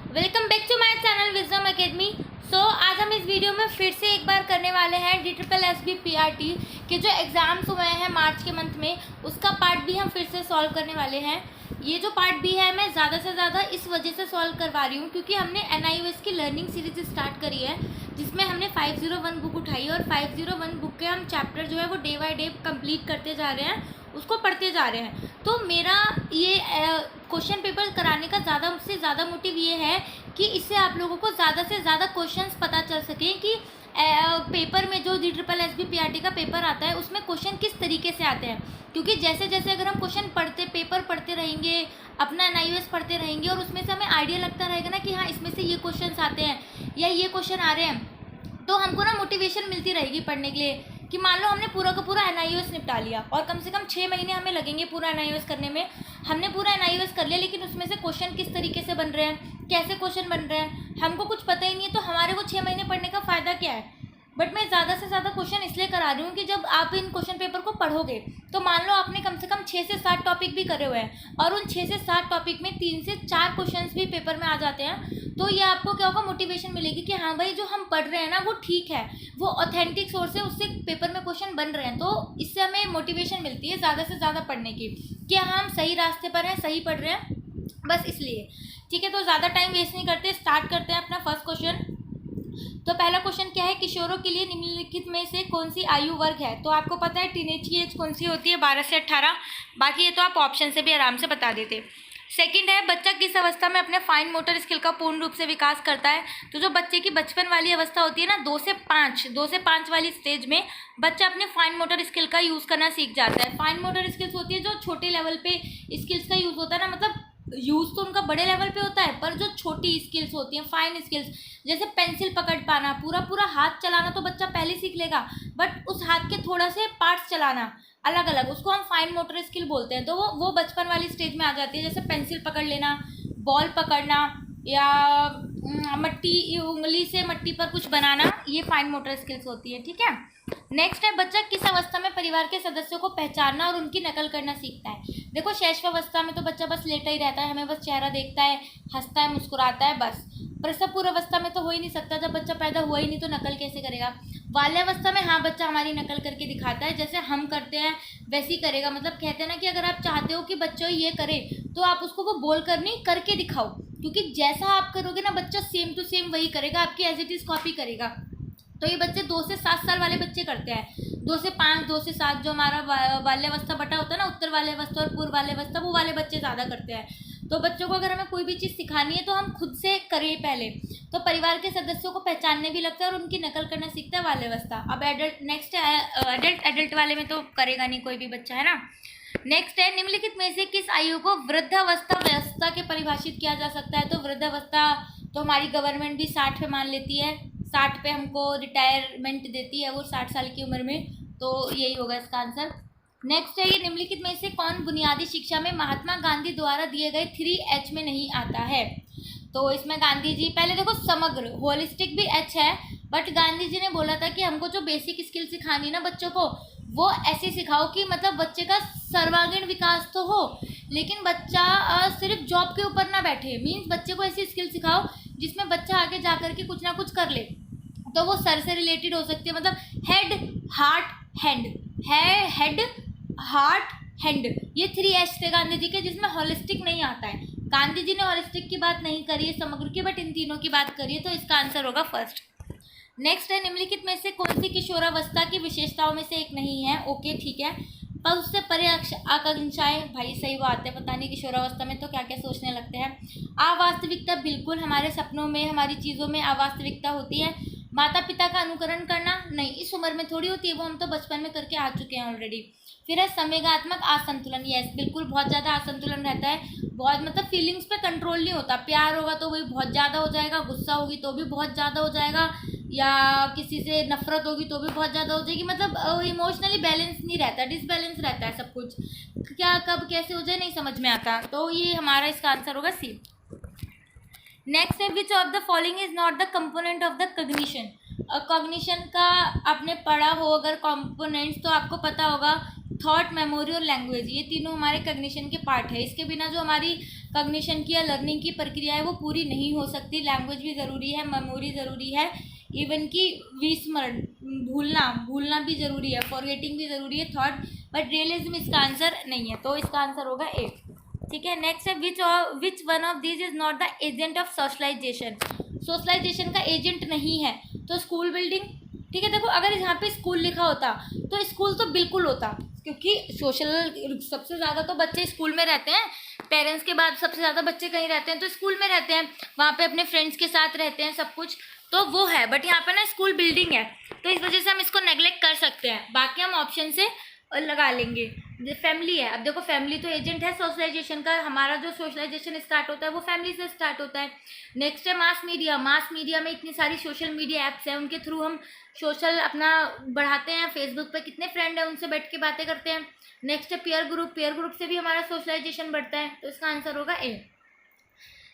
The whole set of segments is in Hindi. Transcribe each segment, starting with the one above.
Welcome back to my channel Wisdom Academy. आज हम इस वीडियो में फिर से एक बार करने वाले हैं DSSB PRT के जो एग्ज़ाम्स हुए हैं मार्च के मंथ में, उसका पार्ट भी हम फिर से सॉल्व करने वाले हैं। ये जो पार्ट भी है मैं ज़्यादा से ज़्यादा इस वजह से सॉल्व करवा रही हूँ क्योंकि हमने NIOS की लर्निंग सीरीज स्टार्ट करी है जिसमें हमने 501 बुक उठाई है और 501 बुक के हम चैप्टर जो है वो डे बाय डे कंप्लीट करते जा रहे हैं, उसको पढ़ते जा रहे हैं। तो मेरा ये क्वेश्चन पेपर कराने का ज़्यादा से ज़्यादा मोटिव ये है कि इससे आप लोगों को ज़्यादा से ज़्यादा क्वेश्चंस पता चल सकें कि पेपर में जो DSSB PRT का पेपर आता है उसमें क्वेश्चन किस तरीके से आते हैं। क्योंकि जैसे जैसे अगर हम क्वेश्चन पेपर पढ़ते रहेंगे, अपना NIOS पढ़ते रहेंगे और उसमें से हमें आइडिया लगता रहेगा ना कि हाँ इसमें से ये क्वेश्चन आते हैं या ये क्वेश्चन आ रहे हैं, तो हमको ना मोटिवेशन मिलती रहेगी पढ़ने के लिए कि मान लो हमने पूरा का पूरा NIOS निपटा लिया और कम से कम 6 महीने हमें लगेंगे पूरा NIOS करने में। हमने पूरा NIOS कर लिया लेकिन उसमें से क्वेश्चन किस तरीके से बन रहे हैं, कैसे क्वेश्चन बन रहे हैं, हमको कुछ पता ही नहीं है, तो हमारे को 6 महीने पढ़ने का फ़ायदा क्या है। बट मैं ज़्यादा से ज़्यादा क्वेश्चन इसलिए करा रही हूँ कि जब आप इन क्वेश्चन पेपर को पढ़ोगे तो मान लो आपने कम से कम 6 से 7 टॉपिक भी करे हुए हैं और उन 6 से 7 टॉपिक में 3 से 4 क्वेश्चंस भी पेपर में आ जाते हैं, तो ये आपको क्या होगा, मोटिवेशन मिलेगी कि हाँ भाई जो हम पढ़ रहे हैं ना वो ठीक है, वो ऑथेंटिक सोर्स है, उससे पेपर में क्वेश्चन बन रहे हैं। तो इससे हमें मोटिवेशन मिलती है ज़्यादा से ज़्यादा पढ़ने की कि हाँ हम सही रास्ते पर हैं, सही पढ़ रहे हैं, बस इसलिए। ठीक है, तो ज़्यादा टाइम वेस्ट नहीं करते, स्टार्ट करते हैं अपना फर्स्ट क्वेश्चन। तो पहला क्वेश्चन क्या है, किशोरों के लिए निम्नलिखित में से कौन सी आयु वर्ग है। तो आपको पता है टीनेज की एज कौन सी होती है, 12 से 18। बाकी ये तो आप ऑप्शन से भी आराम से बता देते। सेकंड है, बच्चा किस अवस्था में अपने फाइन मोटर स्किल का पूर्ण रूप से विकास करता है। तो जो बच्चे की बचपन वाली अवस्था होती है ना, 2 से 5 वाली स्टेज में बच्चा अपने फाइन मोटर स्किल का यूज़ करना सीख जाता है। फाइन मोटर स्किल्स होती है जो छोटे लेवल पे स्किल्स का यूज़ होता है ना, मतलब यूज़ तो उनका बड़े लेवल पे होता है पर जो छोटी स्किल्स होती हैं, फाइन स्किल्स, जैसे पेंसिल पकड़ पाना, पूरा पूरा हाथ चलाना तो बच्चा पहले सीख लेगा, बट उस हाथ के थोड़ा से पार्ट्स चलाना अलग अलग, उसको हम फाइन मोटर स्किल बोलते हैं। तो वो बचपन वाली स्टेज में आ जाती है, जैसे पेंसिल पकड़ लेना, बॉल पकड़ना या मट्टी, उंगली से मट्टी पर कुछ बनाना, ये फाइन मोटर स्किल्स होती है। ठीक है, नेक्स्ट है, बच्चा किस अवस्था में परिवार के सदस्यों को पहचानना और उनकी नकल करना सीखता है। देखो शैशवावस्था में तो बच्चा बस लेटा ही रहता है, हमें बस चेहरा देखता है, हंसता है, मुस्कुराता है, बस। प्रसव पूर्व अवस्था में तो हो ही नहीं सकता, जब बच्चा पैदा हुआ ही नहीं तो नकल कैसे करेगा। बाल्यावस्था में हाँ बच्चा हमारी नकल करके दिखाता है, जैसे हम करते हैं वैसे ही करेगा। मतलब कहते हैं ना कि अगर आप चाहते हो कि बच्चा ये करे तो आप उसको वो बोल कर नहीं करके दिखाओ, क्योंकि जैसा आप करोगे ना बच्चा सेम टू सेम वही करेगा, आपकी एज इट इज़ कॉपी करेगा। तो ये बच्चे 2 से 7 साल वाले बच्चे करते हैं, 2 से 5, 2 से 7 जो हमारा बाल्यावस्था बटा होता है ना, उत्तर बाल्यावस्था और पूर्व बाल्यावस्था, वो वाले बच्चे ज़्यादा करते हैं। तो बच्चों को अगर हमें कोई भी चीज़ सिखानी है तो हम खुद से करें पहले, तो परिवार के सदस्यों को पहचानने भी लगता है और उनकी नकल करना सीखता है बाल्यावस्था। अब एडल्ट, नेक्स्ट है एडल्ट वाले में तो करेगा नहीं कोई भी बच्चा, है ना। नेक्स्ट है, निम्नलिखित में से किस आयु को वृद्धावस्था व्यवस्था के परिभाषित किया जा सकता है। तो वृद्धावस्था तो हमारी गवर्नमेंट भी 60 पे मान लेती है, 60 पे हमको रिटायरमेंट देती है वो 60 साल की उम्र में, तो यही होगा इसका आंसर। नेक्स्ट है, ये निम्नलिखित में से कौन बुनियादी शिक्षा में महात्मा गांधी द्वारा दिए गए 3H में नहीं आता है। तो इसमें गांधी जी, पहले देखो समग्र, होलिस्टिक भी H है, बट गांधी जी ने बोला था कि हमको जो बेसिक स्किल सिखानी है ना बच्चों को, वो ऐसे सिखाओ कि मतलब बच्चे का सर्वांगीण विकास तो हो लेकिन बच्चा सिर्फ जॉब के ऊपर ना बैठे। मीन्स बच्चे को ऐसी स्किल सिखाओ जिसमें बच्चा आगे जा कर के कुछ ना कुछ कर ले, तो वो सर से रिलेटेड हो सकती है, मतलब हेड हार्ट हैंड है, हेड हार्ट हैंड, ये 3H थे गांधी जी के, जिसमें होलिस्टिक नहीं आता है। गांधी जी ने होलिस्टिक की बात नहीं करी है, समग्र की, बट इन तीनों की बात करी है, तो इसका आंसर होगा फर्स्ट। नेक्स्ट है, निम्नलिखित में से कौन सी किशोरावस्था की विशेषताओं में से एक नहीं है। ओके ठीक है, पर उससे परे आकांक्षाएं, भाई सही बात है, पता नहीं किशोरावस्था में तो क्या क्या सोचने लगते हैं। अवास्तविकता, बिल्कुल हमारे सपनों में, हमारी चीज़ों में अवास्तविकता होती है। माता पिता का अनुकरण करना, नहीं, इस उम्र में थोड़ी होती है, वो हम तो बचपन में करके आ चुके हैं ऑलरेडी। फिर है संवेगात्मक असंतुलन, यस बिल्कुल बहुत ज़्यादा असंतुलन रहता है, बहुत मतलब फीलिंग्स पे कंट्रोल नहीं होता। प्यार होगा तो वही बहुत ज़्यादा हो जाएगा, गुस्सा होगी तो भी बहुत ज़्यादा हो जाएगा, या किसी से नफरत होगी तो भी बहुत ज़्यादा हो जाएगी, मतलब इमोशनली बैलेंस नहीं रहता, डिसबैलेंस रहता है सब कुछ, क्या कब कैसे हो जाए नहीं समझ में आता। तो ये हमारा इसका आंसर होगा सी। नेक्स्ट है, which of the following is not the component of the cognition. Cognition का आपने पढ़ा हो अगर कंपोनेंट्स, तो आपको पता होगा थॉट, मेमोरी और लैंग्वेज, ये तीनों हमारे कॉग्निशन के पार्ट है। इसके बिना जो हमारी कॉग्निशन की या लर्निंग की प्रक्रिया है वो पूरी नहीं हो सकती। लैंग्वेज भी ज़रूरी है, मेमोरी ज़रूरी है, इवन कि विस्मरण, भूलना भी ज़रूरी है, फॉरगेटिंग भी ज़रूरी है, थॉट, बट रियलिज्म इसका आंसर नहीं है, तो इसका आंसर होगा ए। ठीक है, नेक्स्ट है which one of this is not the agent of socialization. Socialization का एजेंट नहीं है तो स्कूल बिल्डिंग। ठीक है, देखो अगर यहाँ पे स्कूल लिखा होता तो स्कूल तो बिल्कुल होता, क्योंकि सोशल सबसे ज़्यादा तो बच्चे स्कूल में रहते हैं, पेरेंट्स के बाद सबसे ज़्यादा बच्चे कहीं रहते हैं तो स्कूल में रहते हैं, वहाँ पे अपने फ्रेंड्स के साथ रहते हैं, सब कुछ तो वो है। बट यहाँ पे ना स्कूल बिल्डिंग है तो इस वजह से हम इसको नेग्लेक्ट कर सकते हैं, बाकी हम ऑप्शन से लगा लेंगे। फैमिली है, अब देखो फैमिली तो एजेंट है सोशलाइजेशन का, हमारा जो सोशलाइजेशन स्टार्ट होता है वो फैमिली से स्टार्ट होता है। नेक्स्ट है मास मीडिया। मास मीडिया में इतनी सारी सोशल मीडिया ऐप्स हैं, उनके थ्रू हम सोशल अपना बढ़ाते हैं, फेसबुक पे कितने फ्रेंड हैं उनसे बैठ के बातें करते हैं। नेक्स्ट है पीयर ग्रुप। पीयर ग्रुप से भी हमारा सोशलाइजेशन बढ़ता है, तो इसका आंसर होगा ए।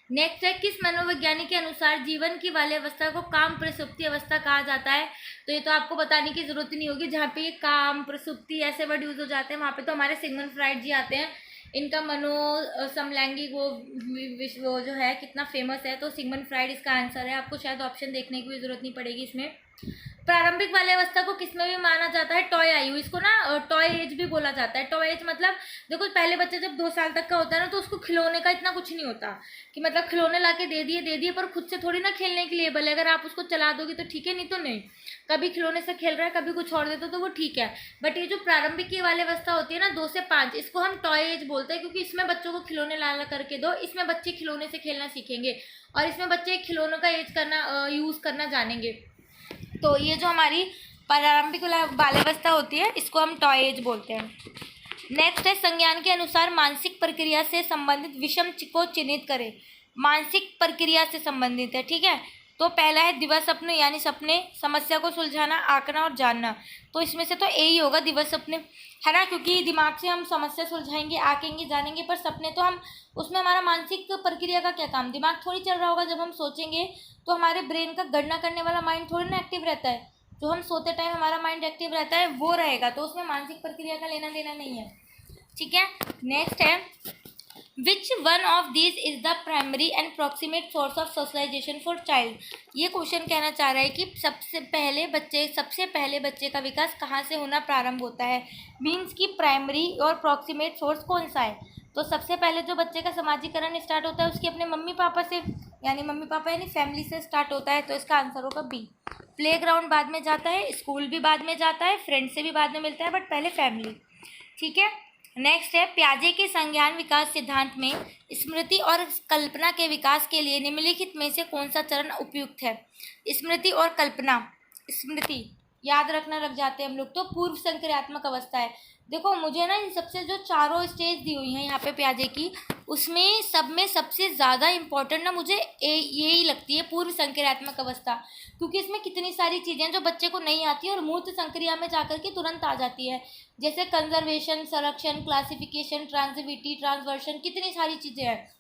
नेक्स्ट है किस मनोवैज्ञानिक के अनुसार जीवन की वाली अवस्था को काम प्रसुप्ति अवस्था कहा जाता है। तो ये तो आपको बताने की जरूरत ही नहीं होगी, जहाँ पे ये काम प्रसुप्ति ऐसे वर्ड यूज हो जाते हैं वहाँ पे तो हमारे सिगमंड फ्राइड जी आते हैं। इनका मनो समलैंगिक वो जो है कितना फेमस है, तो सिगमंड फ्राइड इसका आंसर है। आपको शायद ऑप्शन देखने की भी जरूरत नहीं पड़ेगी इसमें। प्रारंभिक वाले अवस्था को किसमें भी माना जाता है, टॉय आयु, इसको ना टॉय एज भी बोला जाता है। टॉय एज मतलब देखो पहले बच्चा जब 2 साल तक का होता है ना तो उसको खिलौने का इतना कुछ नहीं होता कि मतलब खिलौने लाके दे दिए, पर खुद से थोड़ी ना खेलने के लिए भले अगर आप उसको चला दोगे तो ठीक है, नहीं तो नहीं। कभी खिलौने से खेल रहा है, कभी कुछ और देते तो वो ठीक है। बट ये जो प्रारंभिक की वाली अवस्था होती है ना 2 से 5, इसको हम टॉय एज बोलते हैं, क्योंकि इसमें बच्चों को खिलौने ला करके दो, इसमें बच्चे खिलौने से खेलना सीखेंगे और इसमें बच्चे खिलौनों का एज करना यूज़ करना जानेंगे। तो ये जो हमारी प्रारंभिक बाल्यावस्था होती है इसको हम टॉय एज बोलते हैं। नेक्स्ट है संज्ञान के अनुसार मानसिक प्रक्रिया से संबंधित विषम को चिन्हित करें। मानसिक प्रक्रिया से संबंधित है, ठीक है। तो पहला है दिवस सपने, यानी सपने, समस्या को सुलझाना, आंकना और जानना। तो इसमें से तो यही होगा दिवस सपने, है ना, क्योंकि दिमाग से हम समस्या सुलझाएंगे, आंकेंगे, जानेंगे, पर सपने तो हम उसमें हमारा मानसिक प्रक्रिया का क्या काम, दिमाग थोड़ी चल रहा होगा। जब हम सोचेंगे तो हमारे ब्रेन का गणना करने वाला माइंड थोड़ी ना एक्टिव रहता है, जो हम सोते टाइम हमारा माइंड एक्टिव रहता है वो रहेगा, तो उसमें मानसिक प्रक्रिया का लेना देना नहीं है, ठीक है। नेक्स्ट है which one of this is the primary and proximate source of socialization for child. ये क्वेश्चन कहना चाह रहा है कि सबसे पहले बच्चे का विकास कहाँ से होना प्रारंभ होता है, मीन्स की प्राइमरी और प्रॉक्सिमेट सोर्स कौन सा है। तो सबसे पहले जो बच्चे का समाजीकरण स्टार्ट होता है उसके अपने मम्मी पापा से, यानी फैमिली से स्टार्ट होता है, तो इसका आंसर होगा बी। प्लेग्राउंड बाद में जाता है, स्कूल भी बाद में जाता है, फ्रेंड से भी बाद में मिलता है, बट पहले फैमिली, ठीक है। नेक्स्ट है प्याजे के संज्ञान विकास सिद्धांत में स्मृति और कल्पना के विकास के लिए निम्नलिखित में से कौन सा चरण उपयुक्त है। स्मृति और कल्पना, स्मृति याद रखना रख जाते हैं हम लोग, तो पूर्व संक्रियात्मक अवस्था है। देखो मुझे ना इन सबसे जो चारों स्टेज दी हुई हैं यहाँ पे प्याजे की, उसमें सब में सबसे ज़्यादा इम्पोर्टेंट ना मुझे यही लगती है पूर्व संक्रियात्मक अवस्था, क्योंकि इसमें कितनी सारी चीज़ें जो बच्चे को नहीं आती और मूर्त संक्रिया में जाकर के तुरंत आ जाती है, जैसे कंजर्वेशन, संरक्षण, क्लासिफिकेशन, ट्रांजिविटी, ट्रांसवर्शन, कितनी सारी चीज़ें हैं।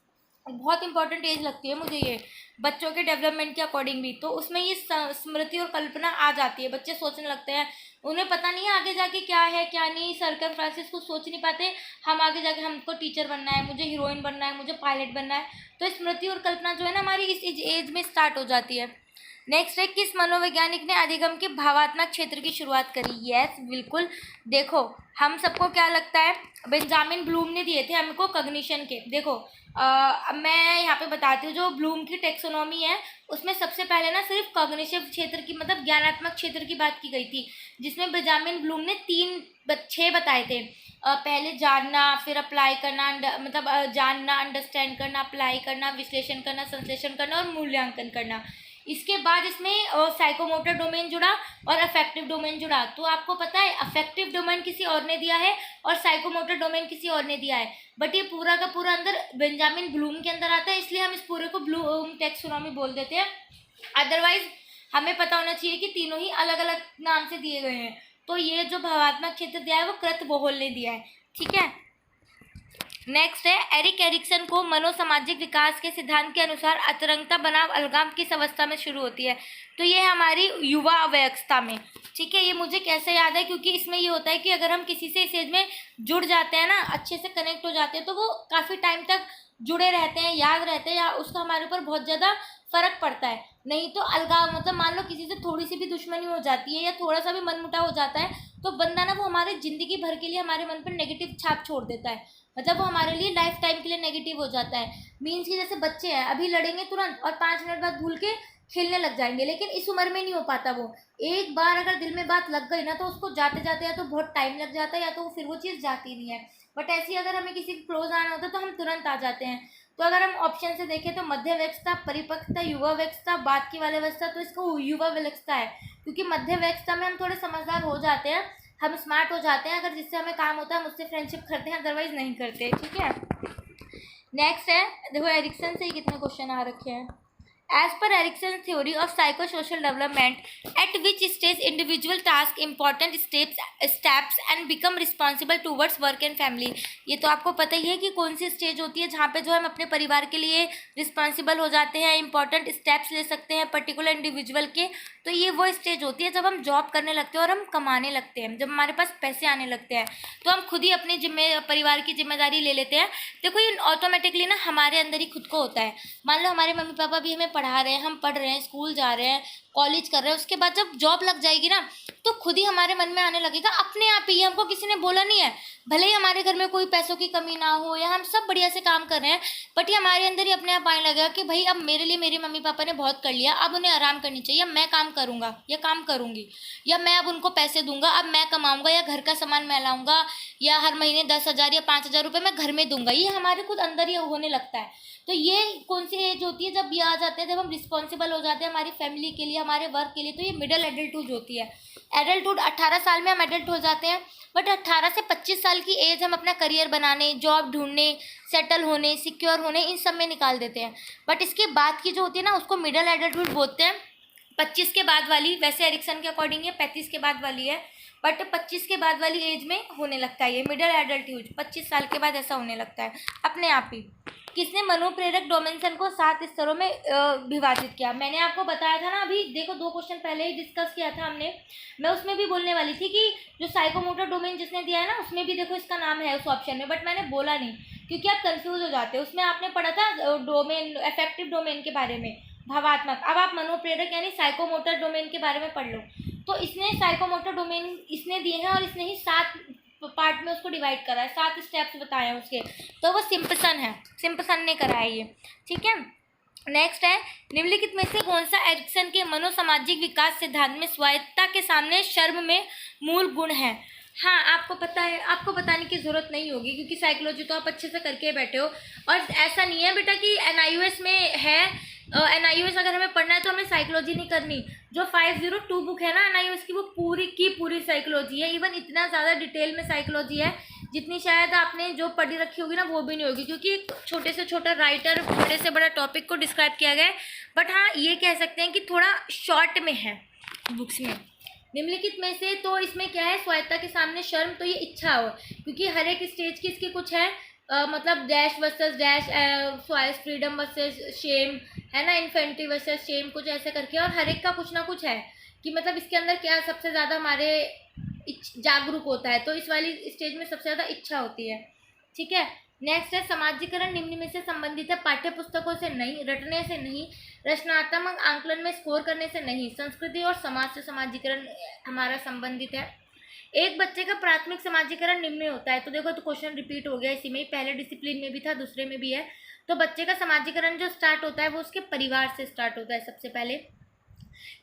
बहुत इंपॉर्टेंट एज लगती है मुझे ये बच्चों के डेवलपमेंट के अकॉर्डिंग भी, तो उसमें ये स्मृति और कल्पना आ जाती है। बच्चे सोचने लगते हैं, उन्हें पता नहीं है आगे जाके क्या है क्या नहीं, सर्कल फ्रांसिस को सोच नहीं पाते, हम आगे जाके हमको टीचर बनना है, मुझे हीरोइन बनना है, मुझे पायलट बनना है, तो स्मृति और कल्पना जो है ना हमारी इस एज में स्टार्ट हो जाती है। नेक्स्ट है किस मनोवैज्ञानिक ने अधिगम के भावात्मक क्षेत्र की शुरुआत करी। यस बिल्कुल, देखो हम सबको क्या लगता है, बेंजामिन ब्लूम ने दिए थे हमको कॉग्निशन के। देखो मैं यहाँ पे बताती हूँ, जो ब्लूम की टेक्सोनॉमी है उसमें सबसे पहले ना सिर्फ कॉग्निटिव क्षेत्र की मतलब ज्ञानात्मक क्षेत्र की बात की गई थी, जिसमें बेंजामिन ब्लूम ने 6 बताए थे। पहले जानना, फिर अप्लाई करना, मतलब जानना, अंडरस्टैंड करना, अप्लाई करना, विश्लेषण करना, संश्लेषण करना और मूल्यांकन करना। इसके बाद इसमें साइकोमोटर डोमेन जुड़ा और अफेक्टिव डोमेन जुड़ा। तो आपको पता है अफेक्टिव डोमेन किसी और ने दिया है और साइकोमोटर डोमेन किसी और ने दिया है, बट ये पूरा का पूरा अंदर बेंजामिन ब्लूम के अंदर आता है, इसलिए हम इस पूरे को ब्लूम टेक्सोनॉमी बोल देते हैं। अदरवाइज हमें पता होना चाहिए कि तीनों ही अलग अलग नाम से दिए गए हैं। तो ये जो भावात्मक क्षेत्र दिया है वो कृत बोहल ने दिया है, ठीक है। नेक्स्ट है, एरिक एरिक्सन को मनोसामाजिक विकास के सिद्धांत के अनुसार अतरंगता बनाम अलगाव किस अवस्था में शुरू होती है? तो ये हमारी युवा अवस्था में। ठीक है, ये मुझे कैसे याद है, क्योंकि इसमें ये होता है कि अगर हम किसी से इस एज में जुड़ जाते हैं ना, अच्छे से कनेक्ट हो जाते हैं, तो वो काफ़ी टाइम तक जुड़े रहते हैं, याद रहते हैं, या उसका हमारे ऊपर बहुत ज़्यादा फर्क पड़ता है। नहीं तो अलगाव मतलब मान लो किसी से थोड़ी सी भी दुश्मनी हो जाती है या थोड़ा सा भी मनमुटाव हो जाता है, तो बंदा ना वो हमारे ज़िंदगी भर के लिए हमारे मन पर नेगेटिव छाप छोड़ देता है। मतलब वो हमारे लिए लाइफ टाइम के लिए नेगेटिव हो जाता है। मीन्स कि जैसे बच्चे हैं, अभी लड़ेंगे तुरंत और 5 मिनट बाद भूल के खेलने लग जाएंगे, लेकिन इस उम्र में नहीं हो पाता वो। एक बार अगर दिल में बात लग गई ना, तो उसको जाते जाते या तो बहुत टाइम लग जाता है, या तो फिर वो चीज़ जाती नहीं है। बट ऐसी अगर हमें किसी के क्लोज आना होता है तो हम तुरंत आ जाते हैं। तो अगर हम ऑप्शन से देखें तो मध्यवस्था, परिपक्वता, युवावस्था, बाद की वाली अवस्था, तो इसको युवावस्था है, क्योंकि मध्यवस्था में हम थोड़े समझदार हो जाते हैं, हम स्मार्ट हो जाते हैं, अगर जिससे हमें काम होता है हम उससे फ्रेंडशिप करते हैं, अदरवाइज नहीं करते। ठीक है, नेक्स्ट है, देखो एरिक्सन से ही कितने क्वेश्चन आ रखे हैं। As per Erickson's theory of psychosocial development, at which stage individual task important steps and become responsible towards work and family। ये तो आपको पता ही है कि कौन सी स्टेज होती है जहाँ पे जो हम अपने परिवार के लिए रिस्पॉन्सिबल हो जाते हैं, इंपॉर्टेंट स्टेप्स ले सकते हैं पर्टिकुलर इंडिविजुअल के। तो ये वो स्टेज होती है जब हम जॉब करने लगते हैं और हम कमाने लगते हैं, जब हमारे पास पैसे आने लगते हैं, तो हम खुद ही अपनी परिवार की जिम्मेदारी ले लेते हैं। देखो ये ऑटोमेटिकली ना हमारे अंदर ही खुद को होता है। मान लो हमारे मम्मी पापा भी हमें पढ़ा रहे हैं, हम पढ़ रहे हैं, स्कूल जा रहे हैं, कॉलेज कर रहे हैं, उसके बाद जब जॉब लग जाएगी ना, तो खुद ही हमारे मन में आने लगेगा अपने आप ही, हमको किसी ने बोला नहीं है, भले ही हमारे घर में कोई पैसों की कमी ना हो या हम सब बढ़िया से काम कर रहे हैं, बट ये हमारे अंदर ही अपने आप आने लगेगा कि भाई अब मेरे लिए मेरे मम्मी पापा ने बहुत कर लिया, अब उन्हें आराम करनी चाहिए, मैं काम करूँगा या काम करूँगी, या मैं अब उनको पैसे दूंगा, अब मैं कमाऊँगा, या घर का सामान मैं लाऊंगा, या हर महीने 10,000 या 5,000 रुपये मैं घर में दूंगा। ये हमारे खुद अंदर ही होने लगता है। तो ये कौन सी एज होती है? जब ये आ जाते हैं, जब हम रिस्पॉन्सिबल हो जाते हैं हमारी फैमिली के लिए, हमारे वर्क के लिए। तो ये मिडिल एडल्टहुड होती है। एडल्टहुड 18 साल में हम एडल्ट हो जाते हैं, बट 18 से 25 साल की एज हम अपना करियर बनाने, जॉब ढूंढने, सेटल होने, सिक्योर होने, इन सब में निकाल देते हैं। बट इसके बाद की जो होती है ना, उसको मिडिल एडल्टहुड बोलते हैं। 25 के बाद वाली, वैसे एरिक्सन के अकॉर्डिंग ये 35 के बाद वाली है, बट 25 के बाद वाली एज में होने लगता है ये मिडिल एडल्टहुड। 25 साल के बाद ऐसा होने लगता है अपने आप ही। किसने मनोप्रेरक डोमेंसन को 7 स्तरों में विभाजित किया? मैंने आपको बताया था ना, अभी देखो 2 क्वेश्चन पहले ही डिस्कस किया था हमने। मैं उसमें भी बोलने वाली थी कि जो साइकोमोटर डोमेन जिसने दिया है ना, उसमें भी देखो इसका नाम है उस ऑप्शन में, बट मैंने बोला नहीं क्योंकि आप कंफ्यूज हो जाते हो। उसमें आपने पढ़ा था डोमेन, अफेक्टिव डोमेन के बारे में, भावात्मक। अब आप मनोप्रेरक यानी साइकोमोटर डोमेन के बारे में पढ़ लो। तो इसने साइकोमोटर डोमेन इसने दिए हैं और इसने ही 7 पार्ट में उसको डिवाइड करा है, 7 स्टेप्स बताए हैं उसके। तो वो सिम्पसन है, सिम्पसन ने करा है ये। ठीक है, नेक्स्ट है, निम्नलिखित में से कौन सा एरिक्सन के मनोसामाजिक विकास सिद्धांत में स्वायत्तता के सामने शर्म में मूल गुण है? हाँ, आपको पता है, आपको बताने की ज़रूरत नहीं होगी क्योंकि साइकोलॉजी तो आप अच्छे से करके बैठे हो। और ऐसा नहीं है बेटा कि NIOS में है, NIOS अगर हमें पढ़ना है तो हमें साइकोलॉजी नहीं करनी। जो 502 बुक है ना NIOS की, वो पूरी की पूरी साइकोलॉजी है। इवन इतना ज़्यादा डिटेल में साइकोलॉजी है जितनी शायद आपने जो पढ़ी रखी होगी ना वो भी नहीं होगी, क्योंकि छोटे से छोटा राइटर बड़े से बड़ा टॉपिक को डिस्क्राइब किया गया है। बट हाँ, ये कह सकते हैं कि थोड़ा शॉर्ट में है बुक्स में। निम्नलिखित में से तो इसमें क्या है, स्वायत्तता के सामने शर्म, तो ये इच्छा हो, क्योंकि हर एक स्टेज की इसकी कुछ है, मतलब dash versus dash, freedom versus shame है ना, इन्फेंटिव वर्सेस शेम, कुछ ऐसे करके। और हर एक का कुछ ना कुछ है कि मतलब इसके अंदर क्या सबसे ज़्यादा हमारे जागरूक होता है। तो इस वाली स्टेज में सबसे ज़्यादा इच्छा होती है। ठीक है, नेक्स्ट है, समाजीकरण निम्न में से संबंधित है? पाठ्य पुस्तकों से नहीं, रटने से नहीं, रचनात्मक आंकलन में स्कोर करने से नहीं, संस्कृति और समाज से समाजीकरण हमारा संबंधित है। एक बच्चे का प्राथमिक समाजीकरण निम्न में होता है। तो देखो, तो क्वेश्चन रिपीट हो गया इसी में, पहले डिसिप्लिन में भी था, दूसरे में भी है। तो बच्चे का समाजीकरण जो स्टार्ट होता है वो उसके परिवार से स्टार्ट होता है सबसे पहले।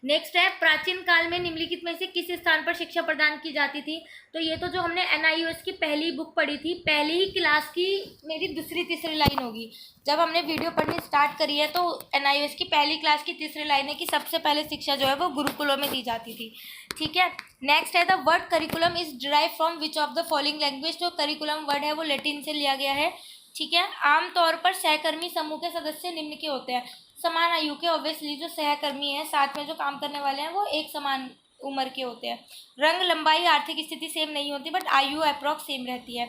नेक्स्ट है, प्राचीन काल में निम्नलिखित में से किस स्थान पर शिक्षा प्रदान की जाती थी? तो ये तो जो हमने NIOS की पहली बुक पढ़ी थी, पहली ही क्लास की मेरी दूसरी तीसरी लाइन होगी। जब हमने वीडियो पढ़नी स्टार्ट करी है तो NIOS की पहली क्लास की तीसरी लाइन है कि सबसे पहले शिक्षा जो है वो गुरुकुलों में दी जाती थी। ठीक है, नेक्स्ट है, the word curriculum is derive from which of the following language? जो करिकुलम वर्ड है वो लैटिन से लिया गया है। ठीक है, आमतौर पर सहकर्मी समूह के सदस्य निम्न के होते हैं। समान आयु के, ऑब्वियसली जो सहकर्मी हैं साथ में जो काम करने वाले हैं वो एक समान उम्र के होते हैं। रंग, लंबाई, आर्थिक स्थिति सेम नहीं होती, बट आयु अप्रॉक्स सेम रहती है।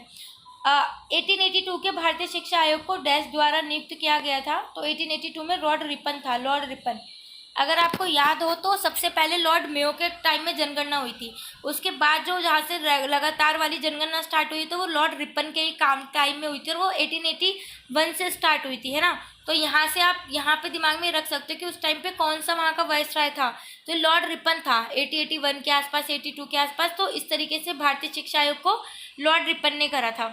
1882 के भारतीय शिक्षा आयोग को डैश द्वारा नियुक्त किया गया था। तो 1882 में लॉर्ड रिपन था, लॉर्ड रिपन। अगर आपको याद हो तो सबसे पहले लॉर्ड मेयो के टाइम में जनगणना हुई थी। उसके बाद जो जहाँ से लगातार वाली जनगणना स्टार्ट हुई तो वो लॉर्ड रिपन के ही काम टाइम में हुई थी और वो 1881 से स्टार्ट हुई थी, है ना। तो यहाँ से आप यहाँ पे दिमाग में रख सकते हो कि उस टाइम पे कौन सा वहाँ का वाइसराय था। तो लॉर्ड रिपन था 1881 के आसपास, 82 के आसपास। तो इस तरीके से भारतीय शिक्षा आयोग को लॉर्ड रिपन ने करा था।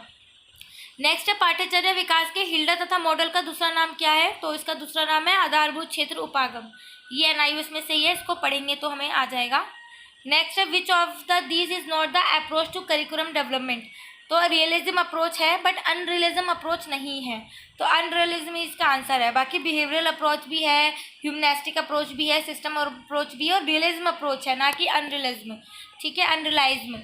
नेक्स्ट है पाठ्यचर्या विकास के हिल्डा तथा मॉडल का दूसरा नाम क्या है। तो इसका दूसरा नाम है आधारभूत क्षेत्र उपागम। ये एनआईओएस में से ही है, इसको पढ़ेंगे तो हमें आ जाएगा। नेक्स्ट है which of the these is not the approach to curriculum development. तो रियलिज्म अप्रोच है बट अनरियलिज्म अप्रोच नहीं है। तो अनरियलिज्म इसका आंसर है। बाकी बिहेवियरल अप्रोच भी है, ह्यूमनिस्टिक अप्रोच भी है, सिस्टम अप्रोच भी है और रियलिज्म अप्रोच है, ना कि अनरियलिज्म। ठीक है, अनरियलाइज्म।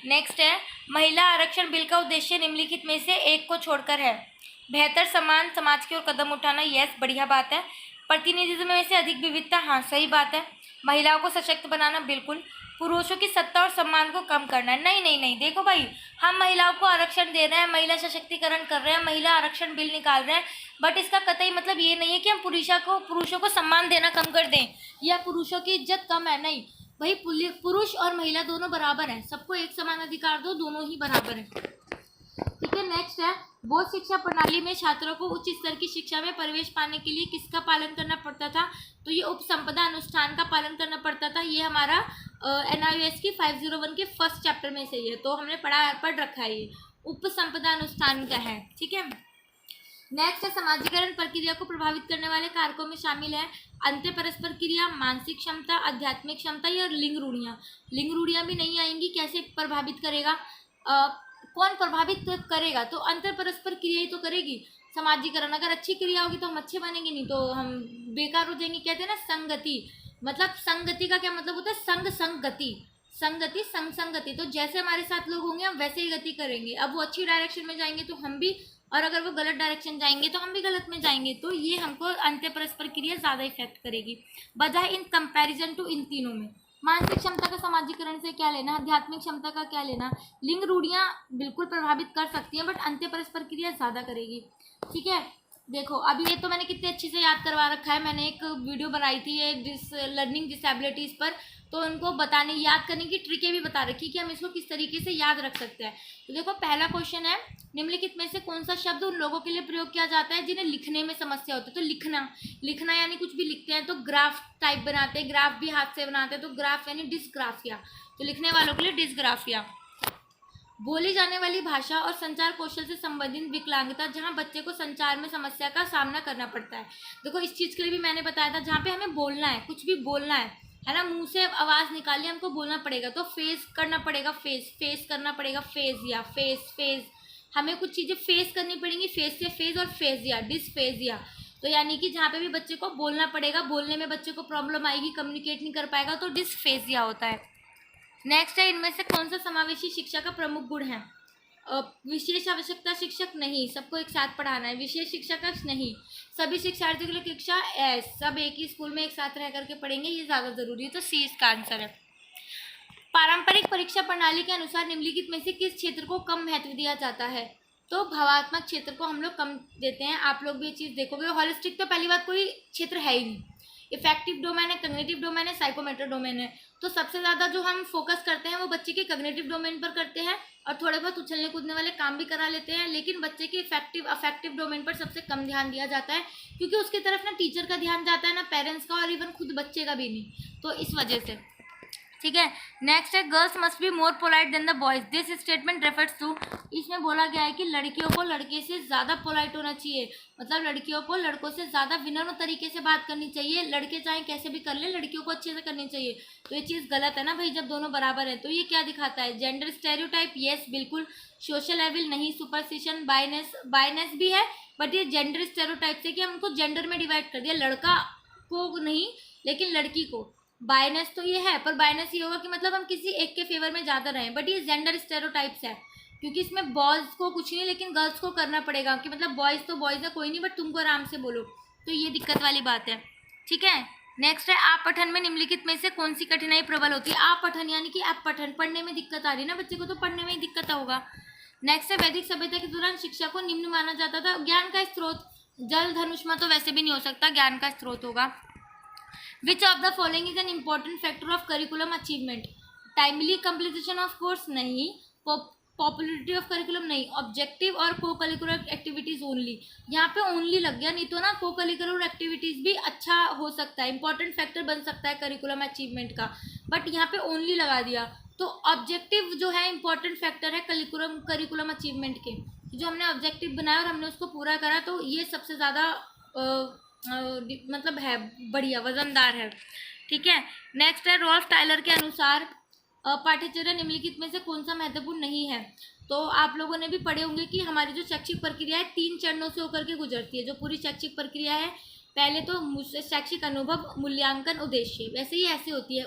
नेक्स्ट है महिला आरक्षण बिल का उद्देश्य निम्नलिखित में से एक को छोड़कर है। बेहतर समान समाज की ओर कदम उठाना, यस, बढ़िया बात है। प्रतिनिधित्व में से अधिक विविधता, हाँ सही बात है। महिलाओं को सशक्त बनाना, बिल्कुल। पुरुषों की सत्ता और सम्मान को कम करना, नहीं नहीं नहीं। देखो भाई, हम महिलाओं को आरक्षण दे रहे हैं, महिला सशक्तिकरण कर रहे हैं, महिला आरक्षण बिल निकाल रहे हैं, बट इसका कतई मतलब ये नहीं है कि हम पुरुषों को सम्मान देना कम कर दें या पुरुषों की इज्जत कम है, नहीं भाई। पुरुष और महिला दोनों बराबर हैं, सबको एक समान अधिकार दो, दोनों ही बराबर हैं। ठीक है, नेक्स्ट है बोर्ड शिक्षा प्रणाली में छात्रों को उच्च स्तर की शिक्षा में प्रवेश पाने के लिए किसका पालन करना पड़ता था। तो ये उपसंपदा अनुष्ठान का पालन करना पड़ता था। ये हमारा एनआईओएस की 501 के फर्स्ट चैप्टर में से ही है, तो हमने पढ़ रखा है, ये उपसंपदा अनुष्ठान का है। ठीक है, नेक्स्ट है समाजीकरण प्रक्रिया को प्रभावित करने वाले कारकों में शामिल है अंतर परस्पर क्रिया, मानसिक क्षमता, आध्यात्मिक क्षमता या लिंग रूढ़ियाँ। लिंग रूढ़ियाँ भी नहीं आएंगी, कैसे प्रभावित करेगा, कौन प्रभावित करेगा, तो अंतर परस्पर क्रिया ही तो करेगी। समाजीकरण, अगर अच्छी क्रिया होगी तो हम अच्छे बनेंगे, नहीं तो हम बेकार हो जाएंगे। कहते हैं ना संगति, मतलब संगति का क्या मतलब होता है, संगति, संगति संगति। तो जैसे हमारे साथ लोग होंगे हम वैसे ही गति करेंगे। अब वो अच्छी डायरेक्शन में जाएंगे तो हम भी, और अगर वो गलत डायरेक्शन जाएंगे तो हम भी गलत में जाएंगे। तो ये हमको अंतर परस्पर क्रिया ज़्यादा इफेक्ट करेगी बजाय इन कंपैरिजन टू इन तीनों में। मानसिक क्षमता का समाजीकरण से क्या लेना, आध्यात्मिक क्षमता का क्या लेना। लिंग रूढ़ियाँ बिल्कुल प्रभावित कर सकती हैं बट अंतर परस्पर क्रिया ज़्यादा करेगी। ठीक है, देखो अभी ये तो मैंने कितने अच्छे से याद करवा रखा है। मैंने एक वीडियो बनाई थी ये लर्निंग डिसेबिलिटीज़ पर, तो उनको बताने याद करने की ट्रिकें भी बता रखी कि हम इसको किस तरीके से याद रख सकते हैं। तो देखो पहला क्वेश्चन है, निम्नलिखित में से कौन सा शब्द उन लोगों के लिए प्रयोग किया जाता है जिन्हें लिखने में समस्या होती है। तो लिखना यानी कुछ भी लिखते हैं तो ग्राफ टाइप बनाते हैं, ग्राफ भी हाथ से बनाते हैं, तो ग्राफ यानी डिस्ग्राफिया। तो लिखने वालों के लिए डिस्ग्राफिया। बोली जाने वाली भाषा और संचार कौशल से संबंधित विकलांगता, जहाँ बच्चे को संचार में समस्या का सामना करना पड़ता है। देखो इस चीज़ के लिए भी मैंने बताया था, जहाँ पे हमें बोलना है, कुछ भी बोलना है ना, मुंह से आवाज़ निकालिए, हमको बोलना पड़ेगा, तो फेस करना पड़ेगा, फेस करना पड़ेगा, फेजिया, फेस हमें कुछ चीज़ें फेस करनी पड़ेंगी, फेस से फेज और फेजिया, डिसफेजिया। तो यानी कि जहाँ पे भी बच्चे को बोलना पड़ेगा, बोलने में बच्चे को प्रॉब्लम आएगी, कम्युनिकेट नहीं कर पाएगा, तो डिसफेजिया होता है। नेक्स्ट है, इनमें से कौन सा समावेशी शिक्षा का प्रमुख गुण है। विशेष आवश्यकता शिक्षक नहीं, सबको एक साथ पढ़ाना है। विशेष शिक्षक नहीं, सभी शिक्षार्थियों के लिए कक्षा सब एक ही स्कूल में एक साथ रह करके पढ़ेंगे, ये ज़्यादा ज़रूरी है। तो सी इसका आंसर है। पारंपरिक परीक्षा प्रणाली के अनुसार निम्नलिखित में से किस क्षेत्र को कम महत्व दिया जाता है। तो भावात्मक क्षेत्र को हम लोग कम देते हैं। आप लोग भी ये चीज़ देखोगे। हॉलिस्टिक तो पहली बात कोई क्षेत्र है ही नहीं। इफेक्टिव डोमेन है, कग्निटिव डोमेन है, साइकोमेट्रिक डोमेन है। तो सबसे ज़्यादा जो हम फोकस करते हैं वो बच्चे के कग्निटिव डोमेन पर करते हैं और थोड़े बहुत उछलने कूदने वाले काम भी करा लेते हैं, लेकिन बच्चे के अफेक्टिव डोमेन पर सबसे कम ध्यान दिया जाता है, क्योंकि उसकी तरफ ना टीचर का ध्यान जाता है, ना पेरेंट्स का, और इवन खुद बच्चे का भी नहीं। तो इस वजह से ठीक है। नेक्स्ट है, girls must be more polite than the boys, this statement refers to. इसमें बोला गया है कि लड़कियों को लड़के से ज़्यादा पोलाइट होना चाहिए, मतलब लड़कियों को लड़कों से ज़्यादा विनम्र तरीके से बात करनी चाहिए। लड़के चाहे कैसे भी कर ले, लड़कियों को अच्छे से करनी चाहिए। तो ये चीज़ गलत है ना भाई, जब दोनों बराबर है। तो ये क्या दिखाता है, जेंडर स्टेरियोटाइप, यस बिल्कुल। सोशल लेवल नहीं, सुपरस्टिशन, बायनेस भी है, बट ये जेंडर स्टेरियोटाइप से कि हम उनको जेंडर में डिवाइड कर दिया, लड़का को नहीं लेकिन लड़की को। बायनेस तो ये है, पर बायनेस ये होगा कि मतलब हम किसी एक के फेवर में ज़्यादा रहें, बट ये जेंडर स्टेरियोटाइप्स है, क्योंकि इसमें बॉयज़ को कुछ नहीं लेकिन गर्ल्स को करना पड़ेगा, कि मतलब बॉयज़ तो बॉयज़ है कोई नहीं, बट तुमको आराम से बोलो। तो ये दिक्कत वाली बात है। ठीक है, नेक्स्ट है, आप पठन में निम्नलिखित में से कौन सी कठिनाई प्रबल होती है। आप पठन यानी कि आप पठन, पढ़ने में दिक्कत आ रही है ना बच्चे को, तो पढ़ने में ही दिक्कत होगा। नेक्स्ट है वैदिक सभ्यता के दौरान शिक्षा को निम्न माना जाता था। ज्ञान का स्रोत, जल धनुष्मा तो वैसे भी नहीं हो सकता, ज्ञान का स्रोत होगा। विच of the following is an important factor of curriculum achievement? Timely completion of course नहीं, पॉपुलरिटी ऑफ करिकुलम नहीं, ऑब्जेक्टिव और को करिकुलर एक्टिविटीज ओनली। यहाँ पे ओनली लग गया, नहीं तो ना को करिकुलर एक्टिविटीज भी अच्छा हो सकता है, इंपॉर्टेंट फैक्टर बन सकता है करिकुलम अचीवमेंट का, बट यहाँ पे ओनली लगा दिया। तो ऑब्जेक्टिव जो है इंपॉर्टेंट फैक्टर है करिकुलम अचीवमेंट के, जो हमने ऑब्जेक्टिव बनाया और हमने उसको पूरा करा, तो ये सबसे ज़्यादा मतलब है बढ़िया, वजनदार है। ठीक है, नेक्स्ट है रॉल्फ टायलर के अनुसार पाठ्यचर्या निम्नलिखित में से कौन सा महत्वपूर्ण नहीं है? तो आप लोगों ने भी पढ़े होंगे कि हमारी जो शैक्षिक प्रक्रिया है 3 चरणों से होकर के गुजरती है। जो पूरी शैक्षिक प्रक्रिया है, पहले तो शैक्षिक अनुभव, मूल्यांकन, उद्देश्य, वैसे ही ऐसे होती है,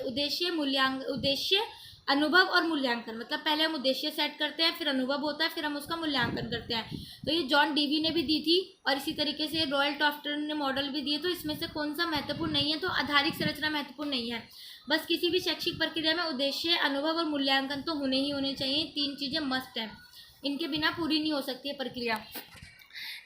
उद्देश्य, अनुभव और मूल्यांकन। मतलब पहले हम उद्देश्य सेट करते हैं, फिर अनुभव होता है, फिर हम उसका मूल्यांकन करते हैं। तो ये जॉन डीवी ने भी दी थी और इसी तरीके से रॉयल टॉफ्टन ने मॉडल भी दिए। तो इसमें से कौन सा महत्वपूर्ण नहीं है? तो आधारिक संरचना महत्वपूर्ण नहीं है। बस किसी भी शैक्षिक प्रक्रिया में उद्देश्य, अनुभव और मूल्यांकन तो होने ही होने चाहिए। 3 चीज़ें मस्ट हैं, इनके बिना पूरी नहीं हो सकती है प्रक्रिया।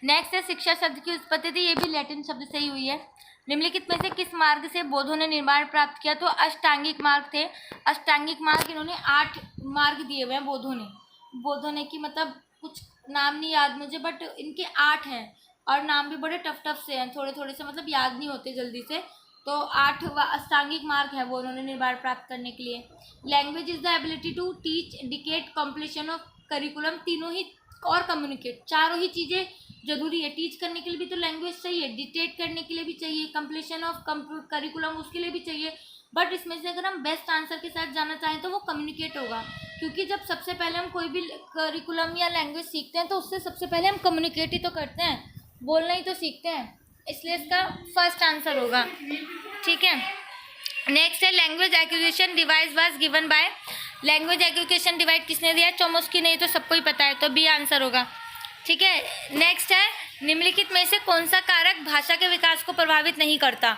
नेक्स्ट है शिक्षा शब्द की उत्पत्ति थी, ये भी लैटिन शब्द से ही हुई है। निम्नलिखित में से किस मार्ग से बौद्धों ने निर्माण प्राप्त किया? तो अष्टांगिक मार्ग थे। अष्टांगिक मार्ग इन्होंने 8 मार्ग दिए हुए हैं बौद्धों ने की, मतलब कुछ नाम नहीं याद मुझे, बट इनके 8 हैं और नाम भी बड़े टफ से हैं, थोड़े से, मतलब याद नहीं होते जल्दी से। तो 8 अष्टांगिक मार्ग है वो उन्होंने निर्माण प्राप्त करने के लिए। Language is the ability to teach, indicate, completion of curriculum, तीनों ही, और कम्युनिकेट, चारों ही चीज़ें जरूरी है। टीच करने के लिए भी तो लैंग्वेज चाहिए, डिक्टेट करने के लिए भी चाहिए, कंप्लीशन ऑफ करिकुलम उसके लिए भी चाहिए। बट इसमें से अगर हम बेस्ट आंसर के साथ जाना चाहें तो वो कम्युनिकेट होगा, क्योंकि जब सबसे पहले हम कोई भी करिकुलम या लैंग्वेज सीखते हैं तो उससे सबसे पहले हम कम्युनिकेट ही तो करते हैं, बोलना ही तो सीखते हैं, इसलिए इसका फर्स्ट आंसर होगा। ठीक है, नेक्स्ट है language acquisition device was given by. Language acquisition device किसने दिया? चोमस्की ने, तो सबको ही पता है, तो बी आंसर होगा। ठीक है, नेक्स्ट है निम्नलिखित में से कौन सा कारक भाषा के विकास को प्रभावित नहीं करता?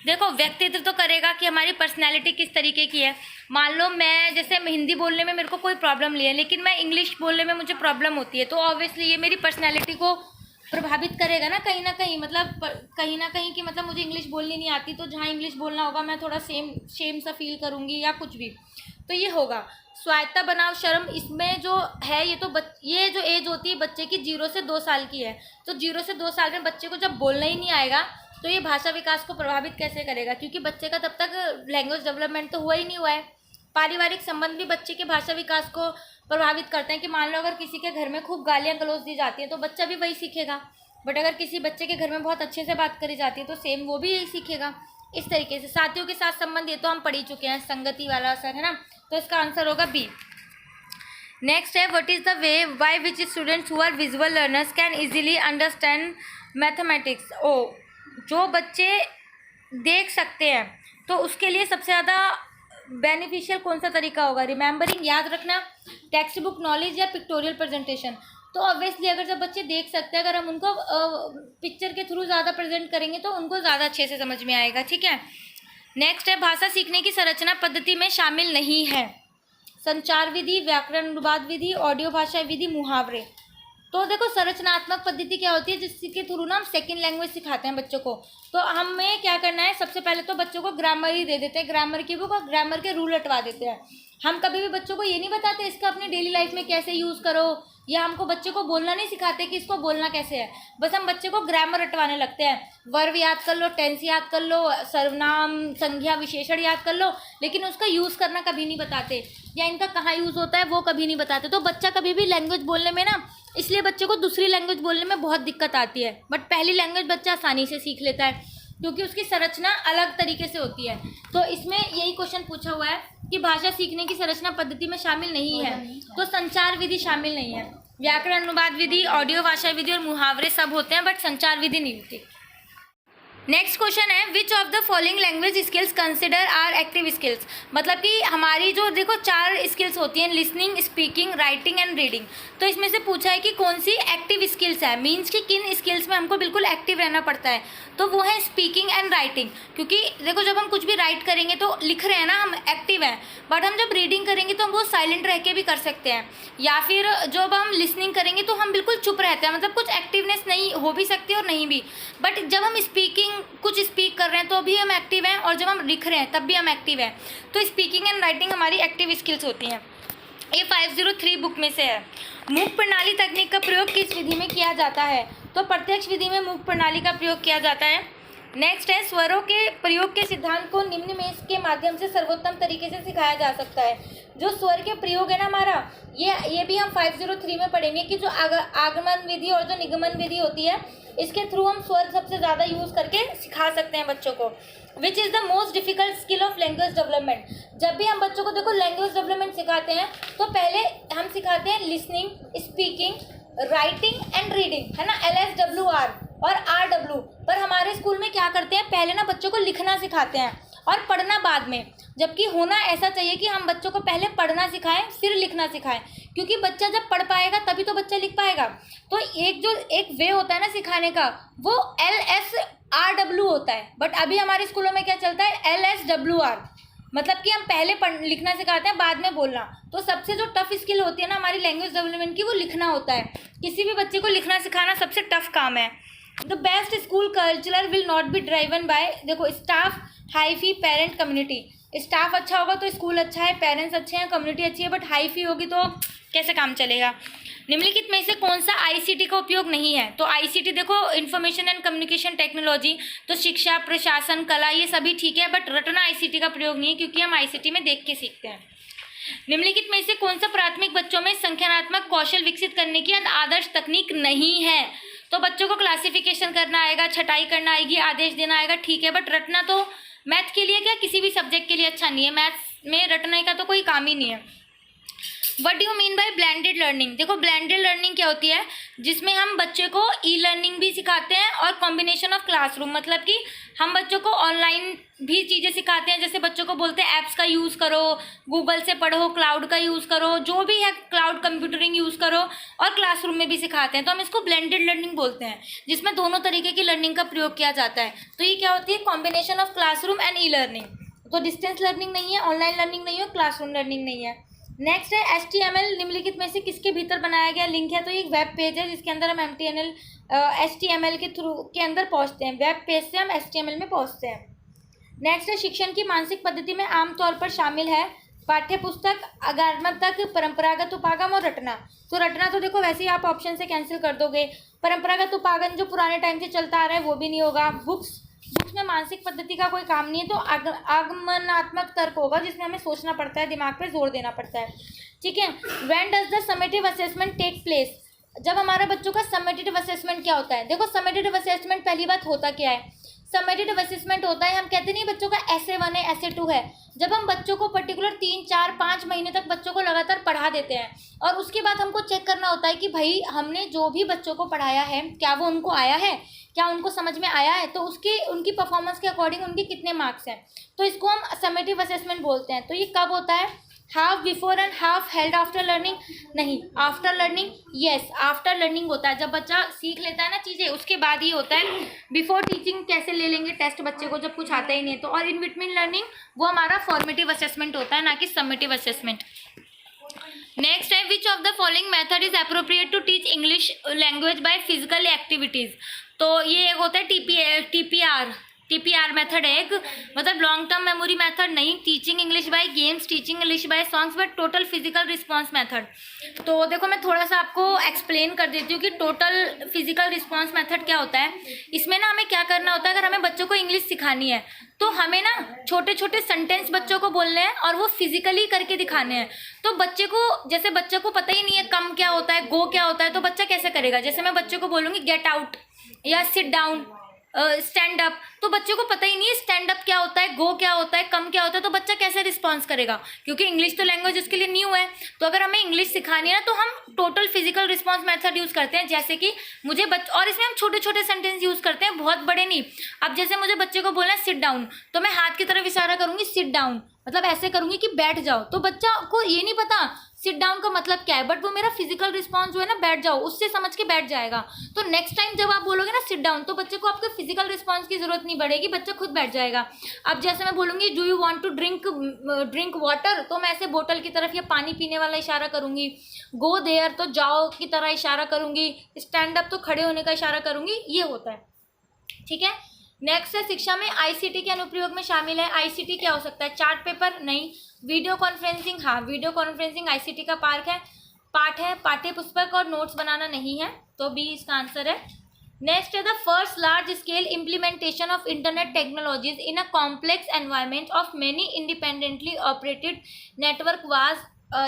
देखो, व्यक्तित्व तो करेगा कि हमारी पर्सनैलिटी किस तरीके की है। मान लो मैं जैसे हिंदी बोलने में मेरे को कोई प्रॉब्लम नहीं है, लेकिन मैं इंग्लिश बोलने में मुझे प्रॉब्लम होती है, तो ऑब्वियसली ये मेरी पर्सनैलिटी को प्रभावित करेगा ना कहीं ना कहीं कि मतलब मुझे इंग्लिश बोलनी नहीं आती, तो जहाँ इंग्लिश बोलना होगा मैं थोड़ा शेम सा फील करूँगी या कुछ भी, तो ये होगा। स्वायत्ता बनाव शर्म, इसमें जो है ये जो एज होती है बच्चे की 0 से 2 साल की है, तो 0 से 2 साल में बच्चे को जब बोलना ही नहीं आएगा तो ये भाषा विकास को प्रभावित कैसे करेगा? क्योंकि बच्चे का तब तक लैंग्वेज डेवलपमेंट तो हुआ ही नहीं हुआ है। पारिवारिक संबंध भी बच्चे के भाषा विकास को प्रभावित करते हैं कि मान लो अगर किसी के घर में खूब गालियाँ गलौज दी जाती हैं तो बच्चा भी वही सीखेगा, बट अगर किसी बच्चे के घर में बहुत अच्छे से बात करी जाती है तो सेम वो भी यही सीखेगा। इस तरीके से साथियों के साथ संबंध, ये तो हम पढ़ ही चुके हैं, संगति वाला असर है ना, तो इसका आंसर होगा बी। नेक्स्ट है what is the way by which students who are visual learners can easily understand mathematics? जो बच्चे देख सकते हैं तो उसके लिए सबसे ज़्यादा बेनिफिशियल कौन सा तरीका होगा? रिमेंबरिंग, याद रखना, टेक्स्ट बुक नॉलेज या पिक्टोरियल प्रेजेंटेशन? तो ऑब्वियसली अगर जब बच्चे देख सकते हैं, अगर हम उनको पिक्चर के थ्रू ज़्यादा प्रेजेंट करेंगे तो उनको ज़्यादा अच्छे से समझ में आएगा। ठीक है, नेक्स्ट है भाषा सीखने की संरचना पद्धति में शामिल नहीं है। संचार विधि, व्याकरण अनुवाद विधि, ऑडियो भाषा विधि, मुहावरे। तो देखो, संरचनात्मक पद्धति क्या होती है? जिसके थ्रू ना हम सेकेंड लैंग्वेज सिखाते हैं बच्चों को। तो हमें क्या करना है, सबसे पहले तो बच्चों को ग्रामर ही दे देते हैं, ग्रामर की बुक और ग्रामर के रूल हटवा देते हैं। हम कभी भी बच्चों को ये नहीं बताते इसका अपनी डेली लाइफ में कैसे यूज़ करो, या हमको बच्चे को बोलना नहीं सिखाते कि इसको बोलना कैसे है, बस हम बच्चे को ग्रामर रटवाने लगते हैं। वर्ब याद कर लो, टेंस याद कर लो, सर्वनाम, संज्ञा, विशेषण याद कर लो, लेकिन उसका यूज़ करना कभी नहीं बताते, या इनका कहाँ यूज़ होता है वो कभी नहीं बताते। तो बच्चा कभी भी लैंग्वेज बोलने में ना, इसलिए बच्चे को दूसरी लैंग्वेज बोलने में बहुत दिक्कत आती है, बट पहली लैंग्वेज बच्चा आसानी से सीख लेता है क्योंकि उसकी संरचना अलग तरीके से होती है। तो इसमें यही क्वेश्चन पूछा हुआ है कि भाषा सीखने की संरचना पद्धति में शामिल नहीं है, तो संचार विधि शामिल नहीं है। व्याकरण अनुवाद विधि, ऑडियो भाषा विधि और मुहावरे सब होते हैं, बट संचार विधि नहीं होती। नेक्स्ट क्वेश्चन है which of the following language skills consider are active skills. मतलब कि हमारी जो देखो 4 स्किल्स होती हैं, listening, speaking, writing and reading. तो इसमें से पूछा है कि कौन सी एक्टिव स्किल्स है, मीन्स कि किन स्किल्स में हमको बिल्कुल एक्टिव रहना पड़ता है। तो वो है स्पीकिंग एंड राइटिंग, क्योंकि देखो जब हम कुछ भी राइट करेंगे तो लिख रहे हैं ना, हम एक्टिव हैं। बट हम जब रीडिंग करेंगे तो हम वो साइलेंट रह के भी कर सकते हैं, या फिर जब हम लिसनिंग करेंगे तो हम बिल्कुल चुप रहते हैं, मतलब कुछ एक्टिवनेस नहीं हो भी सकती है और नहीं भी। बट जब हम कुछ स्पीक कर रहे हैं तो भी हम एक्टिव हैं, और जब हम लिख रहे हैं तब भी हम एक्टिव हैं। तो स्पीकिंग एंड राइटिंग हमारी एक्टिव स्किल्स होती हैं। ये 503 बुक में से है। मूक प्रणाली तकनीक का प्रयोग किस विधि में किया जाता है। तो प्रत्यक्ष विधि में मूक प्रणाली का प्रयोग किया जाता है। नेक्स्ट है स्वरों के प्रयोग के सिद्धांत को निम्न में के माध्यम से सर्वोत्तम तरीके से सिखाया जा सकता है। जो स्वर के प्रयोग है ना हमारा, ये भी हम 503 में पढ़ेंगे कि जो आगमन विधि और जो निगमन विधि होती है, इसके थ्रू हम स्वर सबसे ज़्यादा यूज़ करके सिखा सकते हैं बच्चों को। Which is the most difficult skill of language development. जब भी हम बच्चों को देखो लैंग्वेज डेवलपमेंट सिखाते हैं तो पहले हम सिखाते हैं listening, speaking, writing and reading, है ना, LSWR और RW। पर हमारे स्कूल में क्या करते हैं, पहले ना बच्चों को लिखना सिखाते हैं और पढ़ना बाद में। जबकि होना ऐसा चाहिए कि हम बच्चों को पहले पढ़ना सिखाएं फिर लिखना सिखाएं, क्योंकि बच्चा जब पढ़ पाएगा तभी तो बच्चा लिख पाएगा। तो एक वे होता है ना सिखाने का, वो LSRW होता है। बट अभी हमारे स्कूलों में क्या चलता है, LSWR, मतलब कि हम पहले लिखना सिखाते हैं बाद में बोलना। तो सबसे जो टफ स्किल होती है ना हमारी लैंग्वेज डेवलपमेंट की, वो लिखना होता है। किसी भी बच्चे को लिखना सिखाना सबसे टफ काम है। The best school culture will not be driven by, देखो, स्टाफ, हाई-फी, पेरेंट, कम्युनिटी। स्टाफ अच्छा होगा तो स्कूल अच्छा है, पेरेंट्स अच्छे हैं, कम्युनिटी अच्छी है, बट हाई फी होगी तो कैसे काम चलेगा। निम्नलिखित में से कौन सा आईसीटी का उपयोग नहीं है। तो आईसीटी देखो इंफॉर्मेशन एंड कम्युनिकेशन टेक्नोलॉजी, तो शिक्षा, प्रशासन, कला, ये सभी ठीक है, बट रटना आईसीटी का प्रयोग नहीं है, क्योंकि हम आईसीटी में देख के सीखते हैं। निम्नलिखित में से कौन सा प्राथमिक बच्चों में संख्यात्मक कौशल विकसित करने की आदर्श तकनीक नहीं है। तो बच्चों को क्लासिफिकेशन करना आएगा, छटाई करना आएगी, आदेश देना आएगा, ठीक है, बट रटना तो मैथ के लिए क्या किसी भी सब्जेक्ट के लिए अच्छा नहीं है, मैथ्स में रटने का तो कोई काम ही नहीं है। What do you mean by blended learning. देखो ब्लेंडेड लर्निंग क्या होती है, जिसमें हम बच्चे को ई लर्निंग भी सिखाते हैं और कॉम्बिनेशन ऑफ क्लासरूम, मतलब कि हम बच्चों को ऑनलाइन भी चीज़ें सिखाते हैं। जैसे बच्चों को बोलते हैं ऐप्स का यूज़ करो, गूगल से पढ़ो, क्लाउड का यूज़ करो, जो भी है क्लाउड कंप्यूटरिंग यूज़ करो, और क्लासरूम में भी सिखाते हैं। तो हम इसको ब्लेंडेड लर्निंग बोलते हैं, जिसमें दोनों तरीके की लर्निंग का प्रयोग किया जाता है। तो ये क्या होती है, combination of classroom and e learning. तो डिस्टेंस लर्निंग नहीं है, ऑनलाइन लर्निंग नहीं है, क्लासरूम लर्निंग नहीं है। नेक्स्ट है HTML निम्नलिखित में से किसके भीतर बनाया गया लिंक है। तो ये एक वेब पेज है जिसके अंदर हम HTML के थ्रू के अंदर पहुंचते हैं, वेब पेज से हम HTML में पहुंचते हैं। नेक्स्ट है शिक्षण की मानसिक पद्धति में आमतौर पर शामिल है पाठ्य पुस्तक, आगमनात्मक, परंपरागत उपागम और रटना। तो रटना तो देखो वैसे ही आप ऑप्शन से कैंसिल कर दोगे। परंपरागत उपागम जो पुराने टाइम से चलता आ रहा है वो भी नहीं होगा। बुक्स में मानसिक पद्धति का कोई काम नहीं है, तो आगमनात्मक तर्क होगा, जिसमें हमें सोचना पड़ता है, दिमाग पे जोर देना पड़ता है, ठीक है। When does the summative assessment take place. जब हमारे बच्चों का समेटिव असेसमेंट क्या होता है। देखो समेटिव असेसमेंट पहली बात होता क्या है, समेटिव असेसमेंट होता है, हम कहते नहीं बच्चों का SA1 है, SA2 है। जब हम बच्चों को पर्टिकुलर 3, 4, 5 महीने तक बच्चों को लगातार पढ़ा देते हैं, और उसके बाद हमको चेक करना होता है कि भाई हमने जो भी बच्चों को पढ़ाया है क्या वो उनको आया है, क्या उनको समझ में आया है, तो उनकी परफॉर्मेंस के अकॉर्डिंग उनके कितने मार्क्स हैं। तो इसको हम समेटिव असेसमेंट बोलते हैं। तो ये कब होता है, half before and half held after learning. नहीं, after learning, yes after learning होता है, जब बच्चा सीख लेता है ना चीज़ें, उसके बाद ही होता है। बिफोर टीचिंग कैसे ले लेंगे टेस्ट बच्चे को जब कुछ आता ही नहीं है। तो और इन बिटवीन लर्निंग वो हमारा फॉर्मेटिव असेसमेंट होता है, ना कि समेटिव असेसमेंट। नेक्स्ट है which of the following method is appropriate to teach English language by physical activities. तो ये एक होता है TPR मेथड है एक, मतलब लॉन्ग टर्म मेमोरी मेथड नहीं, teaching English by games, teaching English by songs, but total physical response method. तो देखो मैं थोड़ा सा आपको एक्सप्लेन कर देती हूँ कि टोटल फिजिकल रिस्पॉन्स मेथड क्या होता है। इसमें ना हमें क्या करना होता है, अगर हमें बच्चों को इंग्लिश सिखानी है तो हमें ना छोटे छोटे सेंटेंस बच्चों को बोलने हैं और वो फिजिकली करके दिखाने हैं। तो बच्चे को पता ही नहीं है कम क्या होता है, गो क्या होता है, तो बच्चा कैसे करेगा। जैसे मैं बच्चे को बोलूँगी गेट आउट या सिट डाउन, स्टैंड अप, तो बच्चे को पता ही नहीं है स्टैंड अप क्या होता है, गो क्या होता है, कम क्या होता है, तो बच्चा कैसे रिस्पॉन्स करेगा, क्योंकि इंग्लिश तो लैंग्वेज उसके लिए न्यू है। तो अगर हमें इंग्लिश सिखानी है ना, तो हम total physical response method use करते हैं, जैसे कि मुझे और इसमें हम छोटे छोटे सेंटेंस यूज़ करते हैं, बहुत बड़े नहीं। अब जैसे मुझे बच्चे को बोलना है सिट डाउन, तो मैं हाथ की तरफ इशारा करूंगी सिट डाउन, मतलब ऐसे करूंगी कि बैठ जाओ, तो बच्चा को ये नहीं पता सिट डाउन का मतलब क्या है, बट वो मेरा फिजिकल रिस्पॉन्स जो है ना बैठ जाओ, उससे समझ के बैठ जाएगा। तो नेक्स्ट टाइम जब आप बोलोगे ना सिट डाउन, तो बच्चे को आपके फिजिकल रिस्पॉन्स की जरूरत नहीं पड़ेगी, बच्चा खुद बैठ जाएगा। अब जैसे मैं बोलूंगी do you want to drink water, तो मैं ऐसे बोतल की तरफ या पानी पीने वाला इशारा करूंगी। गो देयर तो जाओ की तरह इशारा करूंगी। स्टैंड अप तो खड़े होने का इशारा करूंगी। ये होता है, ठीक है। नेक्स्ट है शिक्षा में आईसीटी के अनुप्रयोग में शामिल है। आईसीटी क्या हो सकता है, चार्ट पेपर नहीं, वीडियो कॉन्फ्रेंसिंग, हाँ वीडियो कॉन्फ्रेंसिंग आईसीटी का पार्ट है। पाठ्य पुस्तक और नोट्स बनाना नहीं है, तो बी इसका आंसर है। नेक्स्ट है the first large scale implementation of internet technologies in a complex environment of many independently operated network was,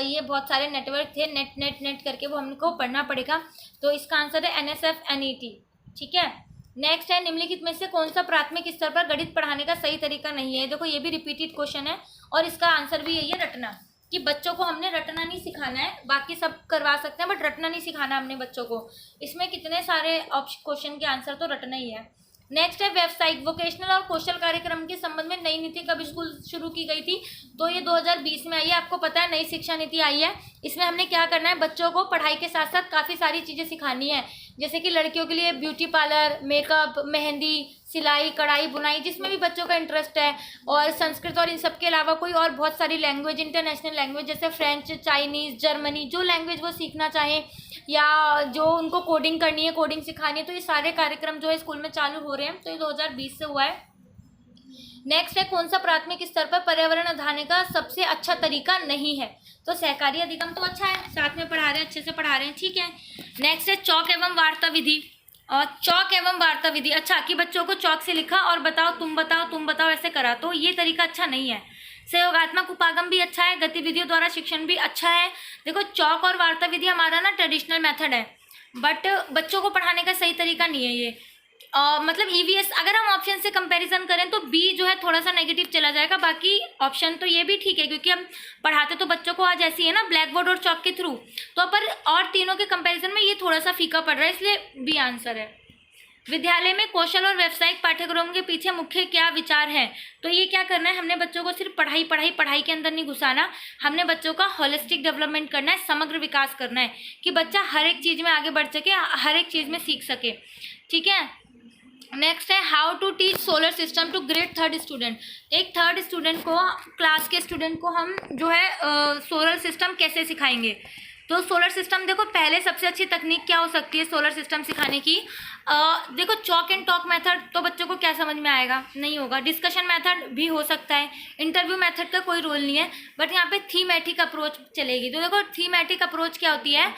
ये बहुत सारे नेटवर्क थे, नेट करके वो हमको पढ़ना पड़ेगा, तो इसका आंसर है NSF/NET, ठीक है। नेक्स्ट है निम्नलिखित में से कौन सा प्राथमिक स्तर पर गणित पढ़ाने का सही तरीका नहीं है। देखो ये भी रिपीटेड क्वेश्चन है और इसका आंसर भी यही है, रटना, कि बच्चों को हमने रटना नहीं सिखाना है, बाकी सब करवा सकते हैं बट रटना नहीं सिखाना हमने बच्चों को। इसमें कितने सारे क्वेश्चन के आंसर तो रटना ही है। नेक्स्ट है व्यावसायिक वोकेशनल और कौशल कार्यक्रम के संबंध में नई नीति कब स्कूल शुरू की गई थी, तो ये 2020 में आई है। आपको पता है नई शिक्षा नीति आई है, इसमें हमने क्या करना है, बच्चों को पढ़ाई के साथ साथ काफ़ी सारी चीज़ें सिखानी है, जैसे कि लड़कियों के लिए ब्यूटी पार्लर, मेकअप, मेहंदी, सिलाई, कढ़ाई, बुनाई, जिसमें भी बच्चों का इंटरेस्ट है, और संस्कृत और इन सब के अलावा कोई और बहुत सारी लैंग्वेज, इंटरनेशनल लैंग्वेज जैसे फ्रेंच, चाइनीज़, जर्मनी, जो लैंग्वेज वो सीखना चाहें या जो उनको कोडिंग करनी है, कोडिंग सिखानी है, तो ये सारे कार्यक्रम जो है स्कूल में चालू हो रहे हैं, तो ये 2020 से हुआ है। नेक्स्ट है कौन सा प्राथमिक स्तर पर पर्यावरण अध्ययन का सबसे अच्छा तरीका नहीं है, तो सहकारी अधिगम तो अच्छा है, साथ में पढ़ा रहे हैं, अच्छे से पढ़ा रहे हैं, ठीक है। नेक्स्ट है चौक एवं वार्ता विधि, और चौक एवं वार्ता विधि, अच्छा कि बच्चों को चौक से लिखा और बताओ तुम बताओ ऐसे करा, तो ये तरीका अच्छा नहीं है। सहयोगात्मक उपागम भी अच्छा है, गतिविधियों द्वारा शिक्षण भी अच्छा है। देखो चौक और वार्ता विधि हमारा ना ट्रेडिशनल मेथड है, बट बच्चों को पढ़ाने का सही तरीका नहीं है ये। मतलब ईवीएस अगर हम ऑप्शन से कंपैरिजन करें तो बी जो है थोड़ा सा नेगेटिव चला जाएगा, बाकी ऑप्शन तो ये भी ठीक है, क्योंकि हम पढ़ाते तो बच्चों को आज ऐसी है ना ब्लैक बोर्ड और चौक के थ्रू, तो पर और तीनों के कंपैरिजन में ये थोड़ा सा फीका पड़ रहा है, इसलिए बी आंसर है। विद्यालय में कौशल और व्यावसायिक पाठ्यक्रमों के पीछे मुख्य क्या विचार है, तो ये क्या करना है, हमने बच्चों को सिर्फ पढ़ाई के अंदर नहीं घुसाना, हमने बच्चों का होलिस्टिक डेवलपमेंट करना है, समग्र विकास करना है, कि बच्चा हर एक चीज़ में आगे बढ़ सके, हर एक चीज़ में सीख सके, ठीक है। नेक्स्ट है how to teach solar system to grade 3rd student, एक 3rd स्टूडेंट को, क्लास के स्टूडेंट को हम जो है सोलर सिस्टम कैसे सिखाएंगे। तो सोलर सिस्टम देखो पहले सबसे अच्छी तकनीक क्या हो सकती है सोलर सिस्टम सिखाने की, देखो चॉक एंड टॉक मेथड तो बच्चों को क्या समझ में आएगा, नहीं होगा। डिस्कशन मेथड भी हो सकता है, इंटरव्यू मेथड का कोई रोल नहीं है, बट यहाँ पे थीमेटिक अप्रोच चलेगी। तो देखो थीमेटिक अप्रोच क्या होती है,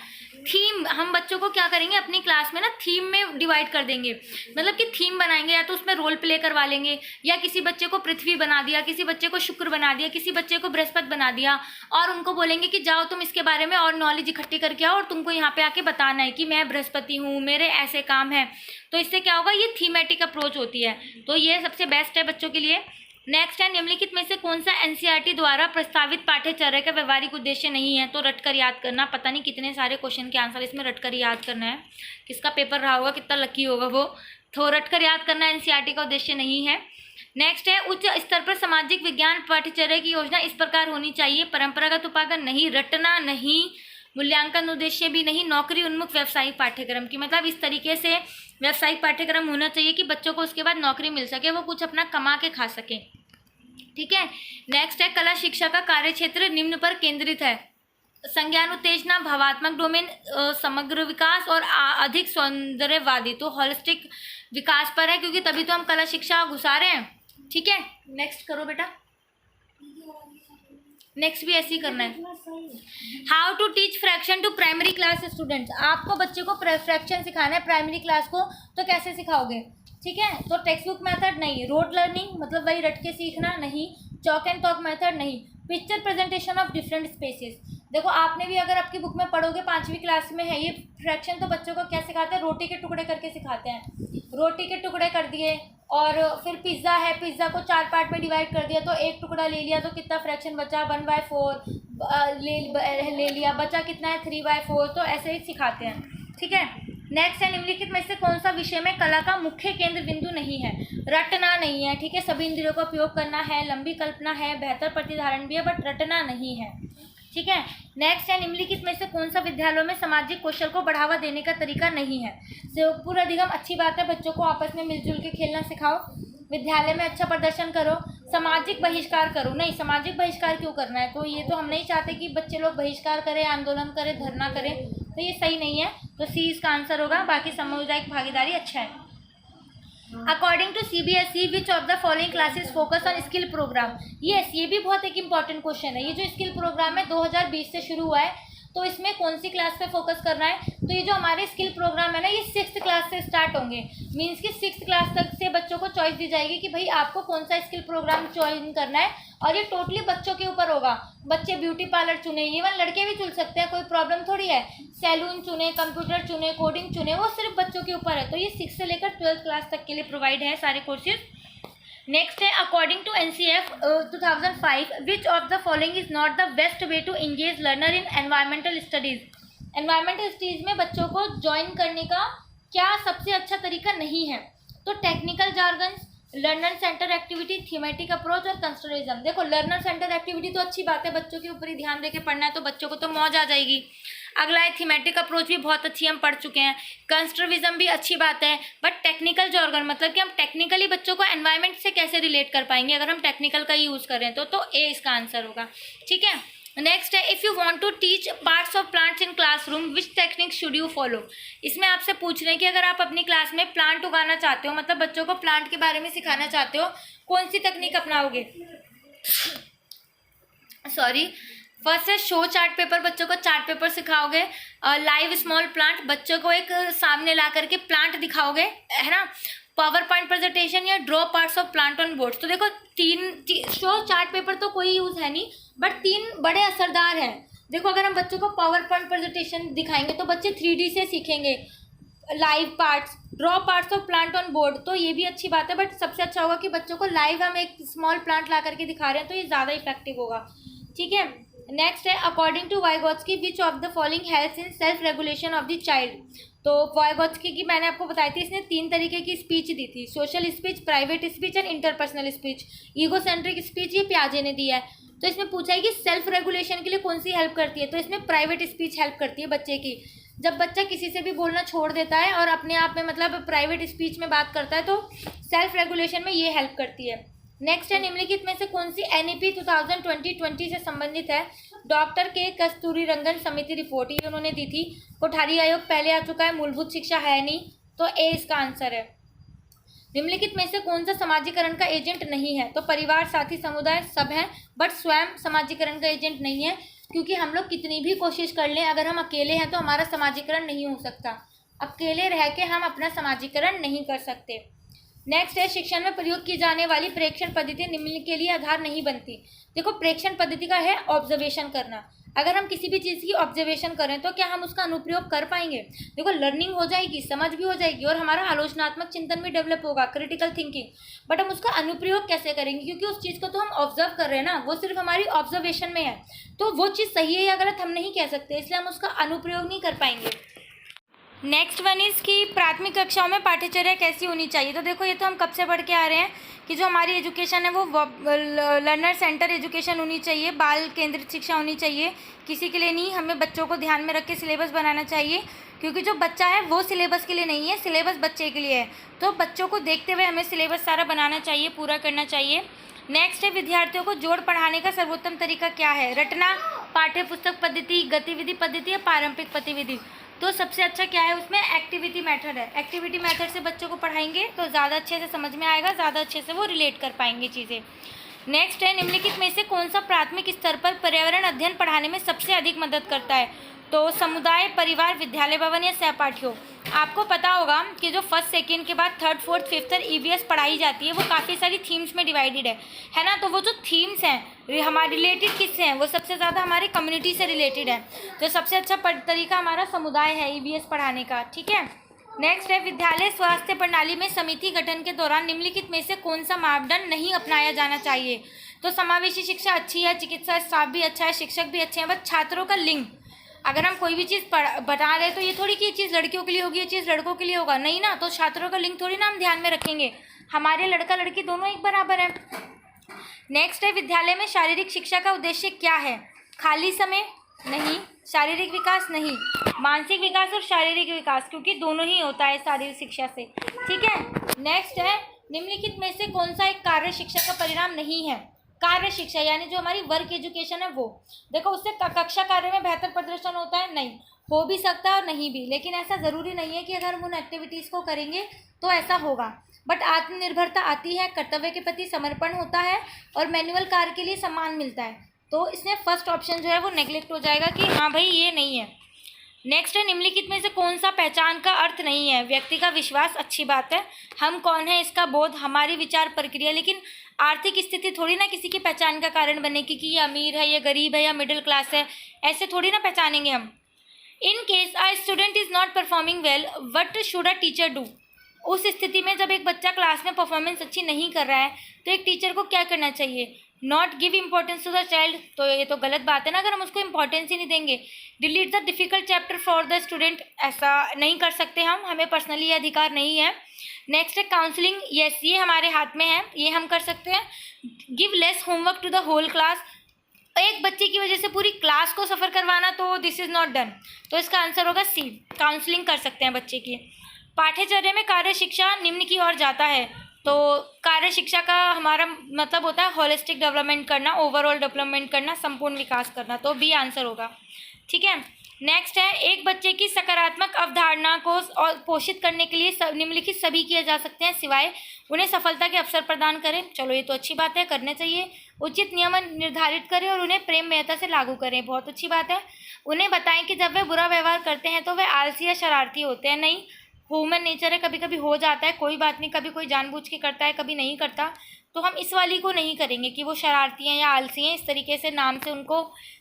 थीम हम बच्चों को क्या करेंगे अपनी क्लास में ना थीम में डिवाइड कर देंगे, मतलब कि थीम बनाएंगे, या तो उसमें रोल प्ले करवा लेंगे, या किसी बच्चे को पृथ्वी बना दिया, किसी बच्चे को शुक्र बना दिया, किसी बच्चे को बृहस्पति बना दिया, और उनको बोलेंगे कि जाओ तुम इसके बारे में और नॉलेज इकट्ठी करके आओ और तुमको यहाँ पे आके बताना है कि मैं बृहस्पति हूँ, मेरे ऐसे काम है। तो इससे क्या होगा, ये थीमेटिक अप्रोच होती है, तो ये सबसे बेस्ट है बच्चों के लिए। नेक्स्ट है निम्नलिखित में से कौन सा एनसीईआरटी द्वारा प्रस्तावित पाठ्यचर्या का व्यवहारिक उद्देश्य नहीं है, तो रटकर याद करना, पता नहीं कितने सारे क्वेश्चन के आंसर इसमें रटकर याद करना है, किसका पेपर रहा होगा, कितना लकी होगा वो, तो रटकर याद करना एनसीईआरटी का उद्देश्य नहीं है। नेक्स्ट है उच्च स्तर पर सामाजिक विज्ञान पाठ्यचर्या की योजना इस प्रकार होनी चाहिए, परंपरागत उपागम नहीं, रटना नहीं, मूल्यांकन उद्देश्य भी नहीं, नौकरी उन्मुख व्यावसायिक पाठ्यक्रम की, मतलब इस तरीके से व्यावसायिक पाठ्यक्रम होना चाहिए कि बच्चों को उसके बाद नौकरी मिल सके, वो कुछ अपना कमा के खा सके, ठीक है। नेक्स्ट है कला शिक्षा का कार्यक्षेत्र निम्न पर केंद्रित है, संज्ञान उत्तेजना, भावात्मक डोमेन, समग्र विकास और अधिक सौंदर्यवादी, तो होलिस्टिक विकास पर है, क्योंकि तभी तो हम कला शिक्षा घुसा रहे हैं, ठीक है। नेक्स्ट करो बेटा, नेक्स्ट भी ऐसे ही करना है। How to teach fraction to primary class students, आपको बच्चे को फ्रैक्शन सिखाना है प्राइमरी क्लास को, तो कैसे सिखाओगे, ठीक है। तो टेक्स्ट बुक मेथड नहीं, रोड लर्निंग मतलब वही रट के सीखना नहीं, चॉक एंड टॉक मेथड नहीं, picture presentation of different species, देखो आपने भी अगर आपकी बुक में पढ़ोगे 5वीं क्लास में है ये फ्रैक्शन, तो बच्चों को क्या सिखाते हैं, रोटी के टुकड़े करके सिखाते हैं, रोटी के टुकड़े कर दिए, और फिर पिज़्ज़ा है, पिज़्ज़ा को 4 पार्ट में डिवाइड कर दिया, तो एक टुकड़ा ले लिया तो कितना फ्रैक्शन बचा, 1/4 ले लिया, बचा कितना है 3/4। तो ऐसे ही सिखाते हैं, ठीक है। नेक्स्ट है, निम्नलिखित में से कौन सा विषय में कला का मुख्य केंद्र बिंदु नहीं है? रटना नहीं है, ठीक है, सभी इंद्रियों का उपयोग करना है, लंबी कल्पना है, बेहतर प्रतिधारण भी है, बट रटना नहीं है, ठीक है। नेक्स्ट है, निम्नलिखित में से कौन सा विद्यालयों में सामाजिक कौशल को बढ़ावा देने का तरीका नहीं है? पूरा अधिगम अच्छी बात है, बच्चों को आपस में मिलजुल के खेलना सिखाओ, विद्यालय में अच्छा प्रदर्शन करो। सामाजिक बहिष्कार करो, नहीं, सामाजिक बहिष्कार क्यों करना है? तो ये तो हम नहीं चाहते कि बच्चे लोग बहिष्कार करें, आंदोलन करें, धरना करें, तो ये सही नहीं है। तो सी इसका आंसर होगा। बाकी सामुदायिक भागीदारी अच्छा है। According to CBSE which of the following classes focus on skill program? Yes, ये भी बहुत एक इंपॉर्टेंट क्वेश्चन है। ये जो स्किल प्रोग्राम है 2020 से शुरू हुआ है, तो इसमें कौन सी क्लास पे फोकस करना है? तो ये जो हमारे स्किल प्रोग्राम है ना, ये 6th क्लास से स्टार्ट होंगे। मीन्स कि 6th क्लास तक से बच्चों को चॉइस दी जाएगी कि भाई आपको कौन सा स्किल प्रोग्राम ज्वाइन करना है, और ये टोटली बच्चों के ऊपर होगा। बच्चे ब्यूटी पार्लर चुने, इवन लड़के भी चुन सकते हैं, कोई प्रॉब्लम थोड़ी है। सैलून चुने, कंप्यूटर चुने, कोडिंग चुने, वो सिर्फ बच्चों के ऊपर है। तो ये 6 से लेकर 12th क्लास तक के लिए प्रोवाइड है सारे कोर्सेज। नेक्स्ट है, according to NCF 2005 which of the following is not the best way to engage learner in environmental studies? Environmental studies में बच्चों को ज्वाइन करने का क्या सबसे अच्छा तरीका नहीं है? तो technical jargons, learner centre activity, thematic approach और कंस्ट्रक्टिविज्म। देखो, लर्नर सेंटर एक्टिविटी तो अच्छी बात है, बच्चों के ऊपर ही ध्यान देके पढ़ना है, तो बच्चों को तो मौज आ जाएगी। अगला है थीमेटिक अप्रोच, भी बहुत अच्छी हम पढ़ चुके हैं। कंस्ट्रक्टिविज्म भी अच्छी बात है, बट टेक्निकल जार्गन मतलब कि हम टेक्निकली बच्चों को एनवायरनमेंट से कैसे रिलेट कर पाएंगे अगर हम टेक्निकल का यूज़ करें तो ए इसका आंसर होगा, ठीक है। नेक्स्ट है, if you want to teach parts of plants in classroom which technique should you follow? इसमें आपसे पूछ रहे हैं कि अगर आप अपनी क्लास में प्लांट उगाना चाहते हो, मतलब बच्चों को प्लांट के बारे में सिखाना चाहते हो, कौन सी तकनीक अपनाओगे? सॉरी, फर्स्ट है शो चार्ट पेपर, बच्चों को चार्ट पेपर सिखाओगे। लाइव स्मॉल प्लांट, बच्चों को एक सामने ला करके प्लांट दिखाओगे, है ना। पावर पॉइंट प्रेजेंटेशन या draw parts of plant on boards. तो देखो, शो चार्ट पेपर तो कोई यूज़ है नहीं, बट 3 बड़े असरदार हैं। देखो, अगर हम बच्चों को पावर पॉइंट प्रेजेंटेशन दिखाएंगे तो बच्चे 3D से सीखेंगे। Live parts, draw parts of plant on board, तो ये भी अच्छी बात है, बट सबसे अच्छा होगा कि बच्चों को लाइव हम एक स्मॉल प्लांट ला करके दिखा रहे हैं, तो ये ज़्यादा इफेक्टिव होगा, ठीक है। नेक्स्ट है, according to Vygotsky which of the following helps in self regulation of the child? तो वाइगोत्स्की की मैंने आपको बताई थी, इसने 3 तरीके की स्पीच दी थी, social speech, private speech and interpersonal speech. Egocentric speech ये पियाजे ने दी है। तो इसमें पूछा है कि सेल्फ रेगुलेशन के लिए कौन सी हेल्प करती है? तो इसमें प्राइवेट स्पीच हेल्प करती है बच्चे की। जब बच्चा किसी से भी बोलना छोड़ देता है और अपने आप में मतलब प्राइवेट स्पीच में बात करता है, तो सेल्फ रेगुलेशन में ये हेल्प करती है। नेक्स्ट है, निम्नलिखित में से कौन सी NEP 2020 से संबंधित है? डॉक्टर के कस्तूरीरंगन समिति रिपोर्ट, ये उन्होंने दी थी। कोठारी आयोग पहले आ चुका है, मूलभूत शिक्षा है नहीं, तो ए इसका आंसर है। निम्नलिखित में से कौन सा समाजीकरण का एजेंट नहीं है? तो परिवार, साथी, समुदाय सब है, बट स्वयं समाजीकरण का एजेंट नहीं है, क्योंकि हम लोग कितनी भी कोशिश कर लें, अगर हम अकेले हैं तो हमारा समाजीकरण नहीं हो सकता। अकेले रह के हम अपना समाजीकरण नहीं कर सकते। नेक्स्ट है, शिक्षण में प्रयोग की जाने वाली प्रेक्षण पद्धति निम्न के लिए आधार नहीं बनती। देखो, प्रेक्षण पद्धति का है ऑब्जर्वेशन करना। अगर हम किसी भी चीज़ की ऑब्जर्वेशन करें तो क्या हम उसका अनुप्रयोग कर पाएंगे? देखो, लर्निंग हो जाएगी, समझ भी हो जाएगी, और हमारा आलोचनात्मक चिंतन भी डेवलप होगा, क्रिटिकल थिंकिंग, बट हम उसका अनुप्रयोग कैसे करेंगे? क्योंकि उस चीज़ को तो हम ऑब्जर्व कर रहे हैं ना, वो सिर्फ हमारी ऑब्जर्वेशन में है, तो वो चीज़ सही है या गलत हम नहीं कह सकते, इसलिए हम उसका अनुप्रयोग नहीं कर पाएंगे। नेक्स्ट वन इज़ कि प्राथमिक कक्षाओं में पाठ्यचर्या कैसी होनी चाहिए? तो देखो, ये तो हम कब से पढ़ के आ रहे हैं कि जो हमारी एजुकेशन है वो लर्नर सेंटर एजुकेशन होनी चाहिए, बाल केंद्रित शिक्षा होनी चाहिए, किसी के लिए नहीं। हमें बच्चों को ध्यान में रख के सिलेबस बनाना चाहिए, क्योंकि जो बच्चा है वो सिलेबस के लिए नहीं है, सिलेबस बच्चे के लिए है, तो बच्चों को देखते हुए हमें सिलेबस सारा बनाना चाहिए, पूरा करना चाहिए। नेक्स्ट है, विद्यार्थियों को जोड़ पढ़ाने का सर्वोत्तम तरीका क्या है? रटना, पाठ्य पुस्तक पद्धति, गतिविधि पद्धति या पारंपरिक गतिविधि? तो सबसे अच्छा क्या है उसमें? एक्टिविटी मेथड है। एक्टिविटी मेथड से बच्चों को पढ़ाएंगे तो ज़्यादा अच्छे से समझ में आएगा, ज़्यादा अच्छे से वो रिलेट कर पाएंगे चीज़ें। नेक्स्ट है, निम्नलिखित में से कौन सा प्राथमिक स्तर पर पर्यावरण अध्ययन पढ़ाने में सबसे अधिक मदद करता है? तो समुदाय, परिवार, विद्यालय भवन या सहपाठियों? आपको पता होगा कि जो फर्स्ट सेकेंड के बाद थर्ड फोर्थ फिफ्थ और EVS पढ़ाई जाती है वो काफ़ी सारी थीम्स में डिवाइडेड है ना। तो वो जो थीम्स हैं हमारे रिलेटेड किससे हैं? वो सबसे ज़्यादा हमारे कम्युनिटी से रिलेटेड है। तो सबसे अच्छा तरीका हमारा समुदाय है EVS पढ़ाने का, ठीक है। नेक्स्ट है, विद्यालय स्वास्थ्य प्रणाली में समिति गठन के दौरान निम्नलिखित में से कौन सा मापदंड नहीं अपनाया जाना चाहिए? तो समावेशी शिक्षा अच्छी है, चिकित्सा स्टाफ भी अच्छा है, शिक्षक भी अच्छे हैं, बस छात्रों का लिंग, अगर हम कोई भी चीज़ बता रहे हैं तो ये थोड़ी कि ये चीज़ लड़कियों के लिए होगी, ये चीज़ लड़कों के लिए होगा, नहीं ना, तो छात्रों का लिंग थोड़ी ना हम ध्यान में रखेंगे, हमारे लड़का लड़की दोनों एक बराबर है। नेक्स्ट है, विद्यालय में शारीरिक शिक्षा का उद्देश्य क्या है? खाली समय नहीं, शारीरिक विकास नहीं, मानसिक विकास और शारीरिक विकास, क्योंकि दोनों ही होता है शारीरिक शिक्षा से, ठीक है। नेक्स्ट है, निम्नलिखित में से कौन सा एक कार्य शिक्षा का परिणाम नहीं है? कार्य शिक्षा यानी जो हमारी वर्क एजुकेशन है वो, देखो उससे कक्षा कार्य में बेहतर प्रदर्शन होता है, नहीं हो भी सकता है और नहीं भी, लेकिन ऐसा ज़रूरी नहीं है कि अगर हम उन एक्टिविटीज़ को करेंगे तो ऐसा होगा, बट आत्मनिर्भरता आती है, कर्तव्य के प्रति समर्पण होता है और मैनुअल कार्य के लिए सम्मान मिलता है, तो इसमें फर्स्ट ऑप्शन जो है वो नेग्लेक्ट हो जाएगा कि हाँ भाई ये नहीं है। नेक्स्ट है, निम्नलिखित में से कौन सा पहचान का अर्थ नहीं है? व्यक्ति का विश्वास, अच्छी बात है, हम कौन है इसका बोध, हमारी विचार प्रक्रिया, लेकिन आर्थिक स्थिति थोड़ी ना किसी की पहचान का कारण बनेगी कि ये अमीर है, ये गरीब है या मिडिल क्लास है, ऐसे थोड़ी ना पहचानेंगे हम। In case a student is not performing well, what should a teacher do? उस स्थिति में जब एक बच्चा क्लास में परफॉर्मेंस अच्छी नहीं कर रहा है तो एक टीचर को क्या करना चाहिए? Not give importance to the child, तो ये तो गलत बात है ना अगर हम उसको इम्पोर्टेंस ही नहीं देंगे। Delete the difficult chapter for the student, ऐसा नहीं कर सकते हम, हमें पर्सनली ये अधिकार नहीं है। नेक्स्ट है काउंसलिंग, यस ये हमारे हाथ में है, ये हम कर सकते हैं। Give less homework to the whole class, एक बच्चे की वजह से पूरी क्लास को सफ़र करवाना, तो दिस इज़ नॉट डन, तो इसका आंसर होगा सी, काउंसलिंग कर सकते हैं बच्चे की। पाठ्यचर्या में कार्य शिक्षा निम्न की ओर जाता है, तो कार्य शिक्षा का हमारा मतलब होता है होलिस्टिक डेवलपमेंट करना, ओवरऑल डेवलपमेंट करना, संपूर्ण विकास करना, तो बी आंसर होगा, ठीक है। नेक्स्ट है, एक बच्चे की सकारात्मक अवधारणा को पोषित करने के लिए निम्नलिखित सभी किए जा सकते हैं सिवाय उन्हें सफलता के अवसर प्रदान करें, चलो ये तो अच्छी बात है, करने चाहिए। उचित नियम निर्धारित करें और उन्हें प्रेम महत्ता से लागू करें, बहुत अच्छी बात है। उन्हें बताएं कि जब वे बुरा व्यवहार करते हैं तो वे आलसी या शरारती होते हैं, नहीं, ह्यूमन नेचर है, कभी कभी हो जाता है, कोई बात नहीं, कभी कोई जानबूझ के करता है, कभी नहीं करता, तो हम इस वाली को नहीं करेंगे कि वो शरारती हैं या आलसी हैं, इस तरीके से नाम से उनको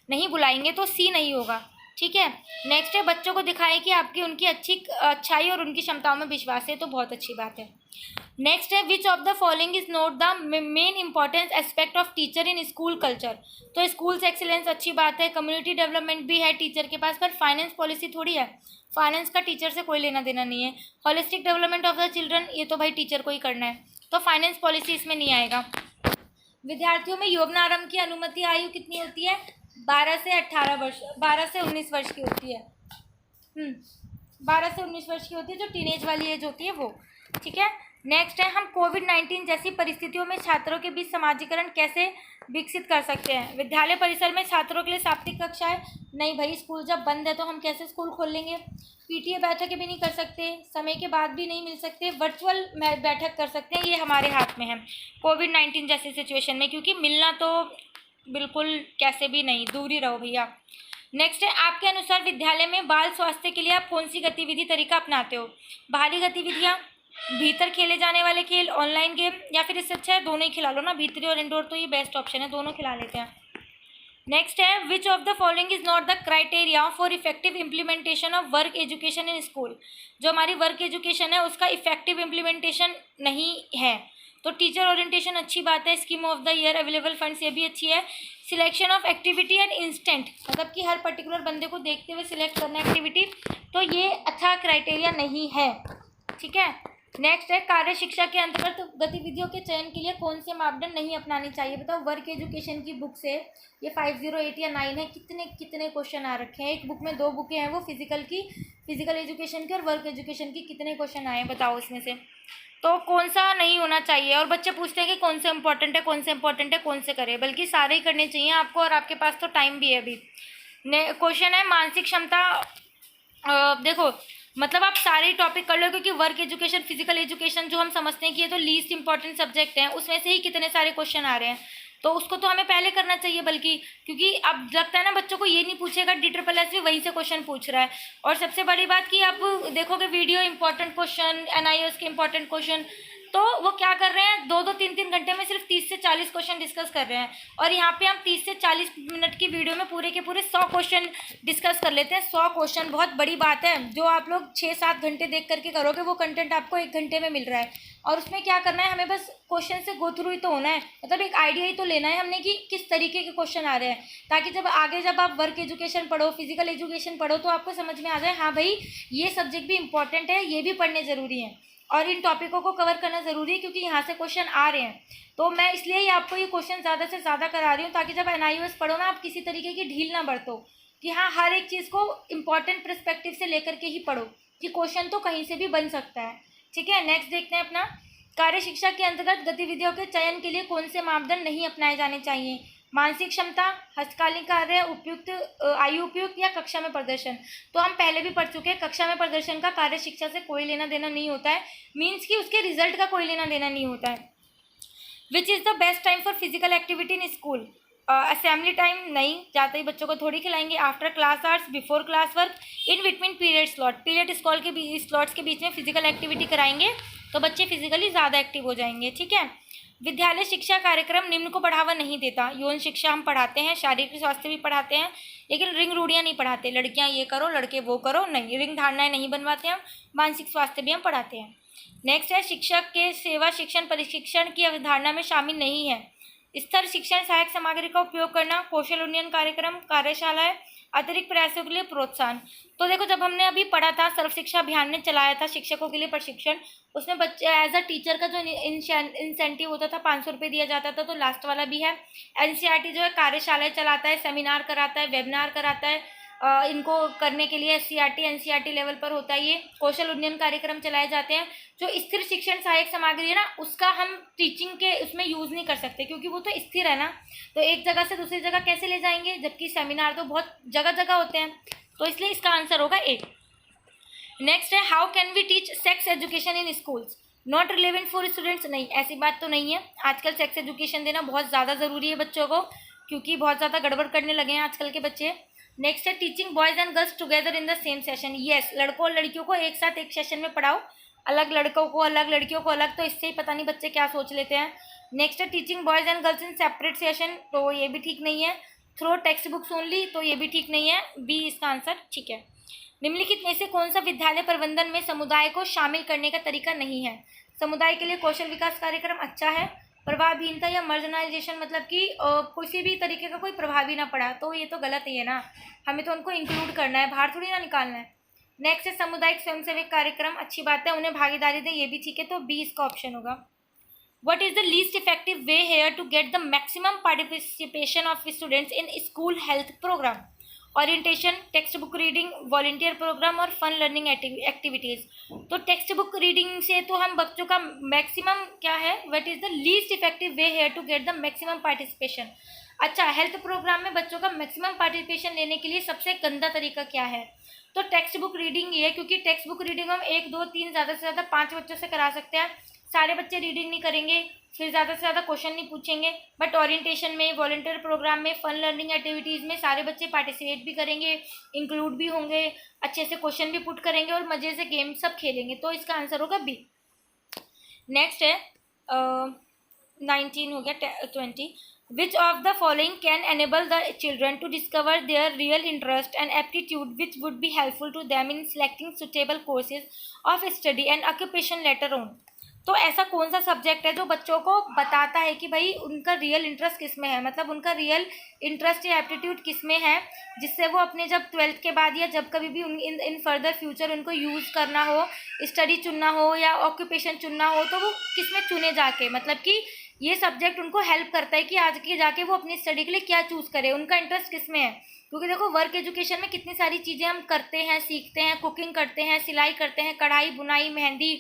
नहीं बुलाएंगे, तो सी नहीं होगा, ठीक है। नेक्स्ट है, बच्चों को दिखाएं कि आपकी उनकी अच्छाई और उनकी क्षमताओं में विश्वास है, तो बहुत अच्छी बात है। नेक्स्ट है, which of the following is note the main importance aspect of teacher in school culture, तो स्कूल्स एक्सीलेंस अच्छी बात है, कम्युनिटी डेवलपमेंट भी है टीचर के पास, पर फाइनेंस पॉलिसी थोड़ी है, फाइनेंस का टीचर से कोई लेना देना नहीं है। Holistic development of the children, ये तो भाई टीचर को ही करना है, तो फाइनेंस पॉलिसी इसमें नहीं आएगा। विद्यार्थियों में यौवनारंभ की अनुमति आयु कितनी होती है? 12 से 18 वर्ष, 12 से 19 वर्ष की होती है, 12 से 19 वर्ष की होती है, जो टीनेज वाली एज होती है वो, ठीक है। नेक्स्ट है, हम कोविड-19 जैसी परिस्थितियों में छात्रों के बीच समाजीकरण कैसे विकसित कर सकते हैं? विद्यालय परिसर में छात्रों के लिए साप्ताहिक कक्षाएं, नहीं भाई, स्कूल जब बंद है तो हम कैसे स्कूल खोल लेंगे? पीटीए बैठकें भी नहीं कर सकते, समय के बाद भी नहीं मिल सकते, वर्चुअल बैठक कर सकते हैं, ये हमारे हाथ में है कोविड-19 जैसी सिचुएशन में, क्योंकि मिलना तो बिल्कुल कैसे भी नहीं, दूर ही रहो भैया। नेक्स्ट है, आपके अनुसार विद्यालय में बाल स्वास्थ्य के लिए आप कौन सी गतिविधि तरीका अपनाते हो? बाहरी गतिविधियाँ, भीतर खेले जाने वाले खेल, ऑनलाइन गेम, या फिर इससे अच्छा है दोनों ही खिला लो ना, भीतरी और इंडोर, तो ये बेस्ट ऑप्शन है, दोनों खिला लेते हैं। नेक्स्ट है, which of the following is not the criteria for effective implementation of work education in school, जो हमारी वर्क एजुकेशन है उसका इफेक्टिव इम्प्लीमेंटेशन नहीं है, तो टीचर ओरिएंटेशन अच्छी बात है, scheme of the year, available funds, ये भी अच्छी है। Selection of activity and instant, मतलब कि हर पर्टिकुलर बंदे को देखते हुए सिलेक्ट करना एक्टिविटी, तो ये अच्छा क्राइटेरिया नहीं है, ठीक है। नेक्स्ट है, कार्य शिक्षा के अंतर्गत गतिविधियों के चयन के लिए कौन से मापदंड नहीं अपनाने चाहिए? बताओ, वर्क एजुकेशन की बुक से ये 508 या 9 है, कितने कितने क्वेश्चन आ रखे हैं, एक बुक में 2 बुकें हैं वो फिजिकल एजुकेशन की और वर्क एजुकेशन की, कितने क्वेश्चन आए हैं बताओ उसमें से, तो कौन सा नहीं होना चाहिए? और बच्चे पूछते हैं कि कौन से इंपॉर्टेंट है, कौन से इंपॉर्टेंट है, कौन से करें, बल्कि सारे ही करने चाहिए आपको, और आपके पास तो टाइम भी है अभी। क्वेश्चन है, मानसिक क्षमता, देखो मतलब आप सारे टॉपिक कर लो, क्योंकि वर्क एजुकेशन, फिजिकल एजुकेशन जो हम समझते हैं कि ये तो लीस्ट इंपॉर्टेंट सब्जेक्ट हैं, उसमें से ही कितने सारे क्वेश्चन आ रहे हैं, तो उसको तो हमें पहले करना चाहिए, बल्कि क्योंकि अब लगता है ना बच्चों को ये नहीं पूछेगा, DSSS भी वहीं से क्वेश्चन पूछ रहा है। और सबसे बड़ी बात कि आप देखोगे वीडियो इंपॉर्टेंट क्वेश्चन, NIOS के इंपॉर्टेंट क्वेश्चन, तो वो क्या कर रहे हैं, 2-3 घंटे में सिर्फ 30 से 40 क्वेश्चन डिस्कस कर रहे हैं। और यहाँ पे हम 30 से 40 मिनट की वीडियो में पूरे के पूरे 100 क्वेश्चन डिस्कस कर लेते हैं। 100 क्वेश्चन बहुत बड़ी बात है। जो आप लोग 6-7 घंटे देख करके करोगे वो कंटेंट आपको 1 घंटे में मिल रहा है। और उसमें क्या करना है, हमें बस क्वेश्चन से गो थ्रू ही तो होना है, मतलब एक आइडिया ही तो लेना है हमने कि किस तरीके के क्वेश्चन आ रहे हैं, ताकि जब आगे जब आप वर्क एजुकेशन पढ़ो, फिजिकल एजुकेशन पढ़ो, तो आपको समझ में आ जाए हाँ भाई ये सब्जेक्ट भी इंपॉर्टेंट है, ये भी पढ़ने ज़रूरी है और इन टॉपिकों को कवर करना ज़रूरी है, क्योंकि यहाँ से क्वेश्चन आ रहे हैं। तो मैं इसलिए ही आपको ये क्वेश्चन ज़्यादा से ज़्यादा करा रही हूँ, ताकि जब NIOS पढ़ो ना आप किसी तरीके की ढील ना बरतो, कि हाँ हर एक चीज़ को इम्पॉर्टेंट पर्सपेक्टिव से लेकर के ही पढ़ो, कि क्वेश्चन तो कहीं से भी बन सकता है। ठीक है, नेक्स्ट देखते हैं अपना, कार्य शिक्षा के अंतर्गत गतिविधियों के चयन के लिए कौन से मापदंड नहीं अपनाए जाने चाहिए। मानसिक क्षमता, हस्तकालीन कार्य, उपयुक्त आयु उपयुक्त या कक्षा में प्रदर्शन। तो हम पहले भी पढ़ चुके हैं, कक्षा में प्रदर्शन का कार्य शिक्षा से कोई लेना देना नहीं होता है, मीन्स कि उसके रिजल्ट का कोई लेना देना नहीं होता है। Which is the best time for physical activity in school. Assembly time नहीं, जाते ही बच्चों को थोड़ी खिलाएंगे। After class hours, before class work, in between period slot. Period slots के बीच में फिजिकल एक्टिविटी कराएंगे तो बच्चे फिजिकली ज़्यादा एक्टिव हो जाएंगे। ठीक है, विद्यालय शिक्षा कार्यक्रम निम्न को बढ़ावा नहीं देता। यौन शिक्षा हम पढ़ाते हैं, शारीरिक स्वास्थ्य भी पढ़ाते हैं, लेकिन रिंग रूढ़ियाँ नहीं पढ़ाते। लड़कियाँ ये करो, लड़के वो करो, नहीं, रिंग धारणाएं नहीं बनवाते हम। मानसिक स्वास्थ्य भी हम पढ़ाते हैं। नेक्स्ट है, शिक्षक के सेवा शिक्षण प्रशिक्षण की अवधारणा में शामिल नहीं है। स्तर शिक्षण सहायक सामग्री का उपयोग करना, कौशल उन्नयन कार्यक्रम, कार्यशालाएं, अतिरिक्त प्रयासों के लिए प्रोत्साहन। तो देखो, जब हमने अभी पढ़ा था, सर्व शिक्षा अभियान ने चलाया था शिक्षकों के लिए प्रशिक्षण, उसमें बच्चे एज अ टीचर का जो इंसेंटिव होता था 500 रुपये दिया जाता था, तो लास्ट वाला भी है। NCERT जो है कार्यशालाएं चलाता है, सेमिनार कराता है, वेबिनार कराता है, इनको करने के लिए NCERT लेवल पर होता है ये। कौशल उन्नयन कार्यक्रम चलाए जाते हैं। जो स्थिर शिक्षण सहायक सामग्री है ना, उसका हम टीचिंग के उसमें यूज़ नहीं कर सकते, क्योंकि वो तो स्थिर है ना, तो एक जगह से दूसरी जगह कैसे ले जाएंगे, जबकि सेमिनार तो बहुत जगह जगह होते हैं, तो इसलिए इसका आंसर होगा ए। नेक्स्ट है, how can we teach sex education in schools. Not relevant for students. नहीं, ऐसी बात तो नहीं है। आजकल सेक्स एजुकेशन देना बहुत ज़्यादा ज़रूरी है बच्चों को, क्योंकि बहुत ज़्यादा गड़बड़ करने लगे हैं आजकल के बच्चे। नेक्स्ट है, teaching boys and girls together in the same session. Yes, लड़कों और लड़कियों को एक साथ एक सेशन में पढ़ाओ, अलग लड़कों को अलग, लड़कियों को अलग, तो इससे ही पता नहीं बच्चे क्या सोच लेते हैं। नेक्स्ट है, teaching boys and girls in separate session. तो ये भी ठीक नहीं है। थ्रो टेक्स्ट बुक्स ओनली, तो ये भी ठीक नहीं है, बी इसका आंसर। ठीक है, निम्नलिखित में से कौन सा विद्यालय प्रबंधन में समुदाय को शामिल करने का तरीका नहीं है। समुदाय के लिए कौशल विकास कार्यक्रम अच्छा है। प्रभावहीनता या मार्जिनाइजेशन, मतलब कि किसी भी तरीके का कोई प्रभाव ही ना पड़ा, तो ये तो गलत ही है ना, हमें तो उनको इंक्लूड करना है, बाहर थोड़ी ना निकालना है। नेक्स्ट है, सामुदायिक स्वयंसेवक कार्यक्रम, अच्छी बात है, उन्हें भागीदारी दें, ये भी ठीक है, तो बी इसका ऑप्शन होगा। What is the least effective way here to get the maximum participation of students in school health program? Orientation, text book reading, volunteer program और फन लर्निंग एक्टिविटीज़। तो टेक्स्ट बुक रीडिंग से तो हम बच्चों का मैक्सिमम क्या है, what is the least effective way here to get the maximum participation. अच्छा, हेल्थ प्रोग्राम में बच्चों का मैक्सिमम पार्टिसिपेशन लेने के लिए सबसे गंदा तरीका क्या है, तो टेक्स्ट बुक रीडिंग ये है, क्योंकि टेक्स्ट बुक रीडिंग हम 1, 2, 3 ज़्यादा से ज़्यादा 5 बच्चों से करा सकते हैं। सारे बच्चे रीडिंग नहीं करेंगे, फिर ज़्यादा से ज़्यादा क्वेश्चन नहीं पूछेंगे। बट ओरिएंटेशन में, वॉलंटियर प्रोग्राम में, फन लर्निंग एक्टिविटीज़ में सारे बच्चे पार्टिसिपेट भी करेंगे, इंक्लूड भी होंगे, अच्छे से क्वेश्चन भी पुट करेंगे और मज़े से गेम सब खेलेंगे, तो इसका आंसर होगा बी। नेक्स्ट है 19 हो गया, 20। Which of the following can enable the children to discover their real interest and aptitude which would be helpful to them in selecting suitable courses of study and occupation later on. तो ऐसा कौन सा सब्जेक्ट है जो बच्चों को बताता है कि भाई उनका रियल इंटरेस्ट किस में है, मतलब उनका रियल इंटरेस्ट या एप्टीट्यूड किस में है, जिससे वो अपने जब 12th के बाद या जब कभी भी इन फर्दर फ्यूचर उनको यूज़ करना हो, स्टडी चुनना हो या ऑक्यूपेशन चुनना हो, तो वो किस में चुने जाके, मतलब कि ये सब्जेक्ट उनको हेल्प करता है कि आज के जाके वो अपनी स्टडी के लिए क्या चूज़ करे, उनका इंटरेस्ट किस में है। क्योंकि देखो, वर्क एजुकेशन में कितनी सारी चीज़ें हम करते हैं, सीखते हैं, कुकिंग करते हैं, सिलाई करते हैं, कढ़ाई बुनाई, मेहंदी,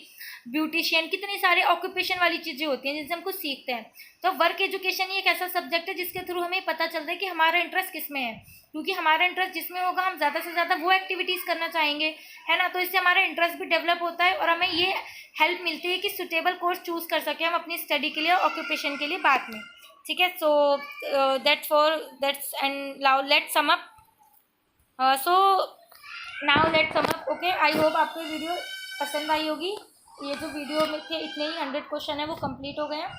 ब्यूटिशियन, कितनी सारे ऑक्यूपेशन वाली चीज़ें होती हैं जिनसे हम कुछ सीखते हैं। तो वर्क एजुकेशन ही एक ऐसा सब्जेक्ट है जिसके थ्रू हमें पता चलता है कि हमारा इंटरेस्ट किस में है, क्योंकि हमारा इंटरेस्ट जिसमें होगा हम ज़्यादा से ज़्यादा वो एक्टिविटीज़ करना चाहेंगे, है ना। तो इससे हमारा इंटरेस्ट भी डेवलप होता है और हमें ये हेल्प मिलती है कि सुटेबल कोर्स चूज़ कर सकें हम अपनी स्टडी के लिए और ऑक्यूपेशन के लिए बाद में। ठीक है, so that's and now let's sum up. So now let's sum up. Okay, I hope आपको वीडियो पसंद आई होगी। ये जो वीडियो में थे इतने ही 100 क्वेश्चन है वो कंप्लीट हो गए हैं।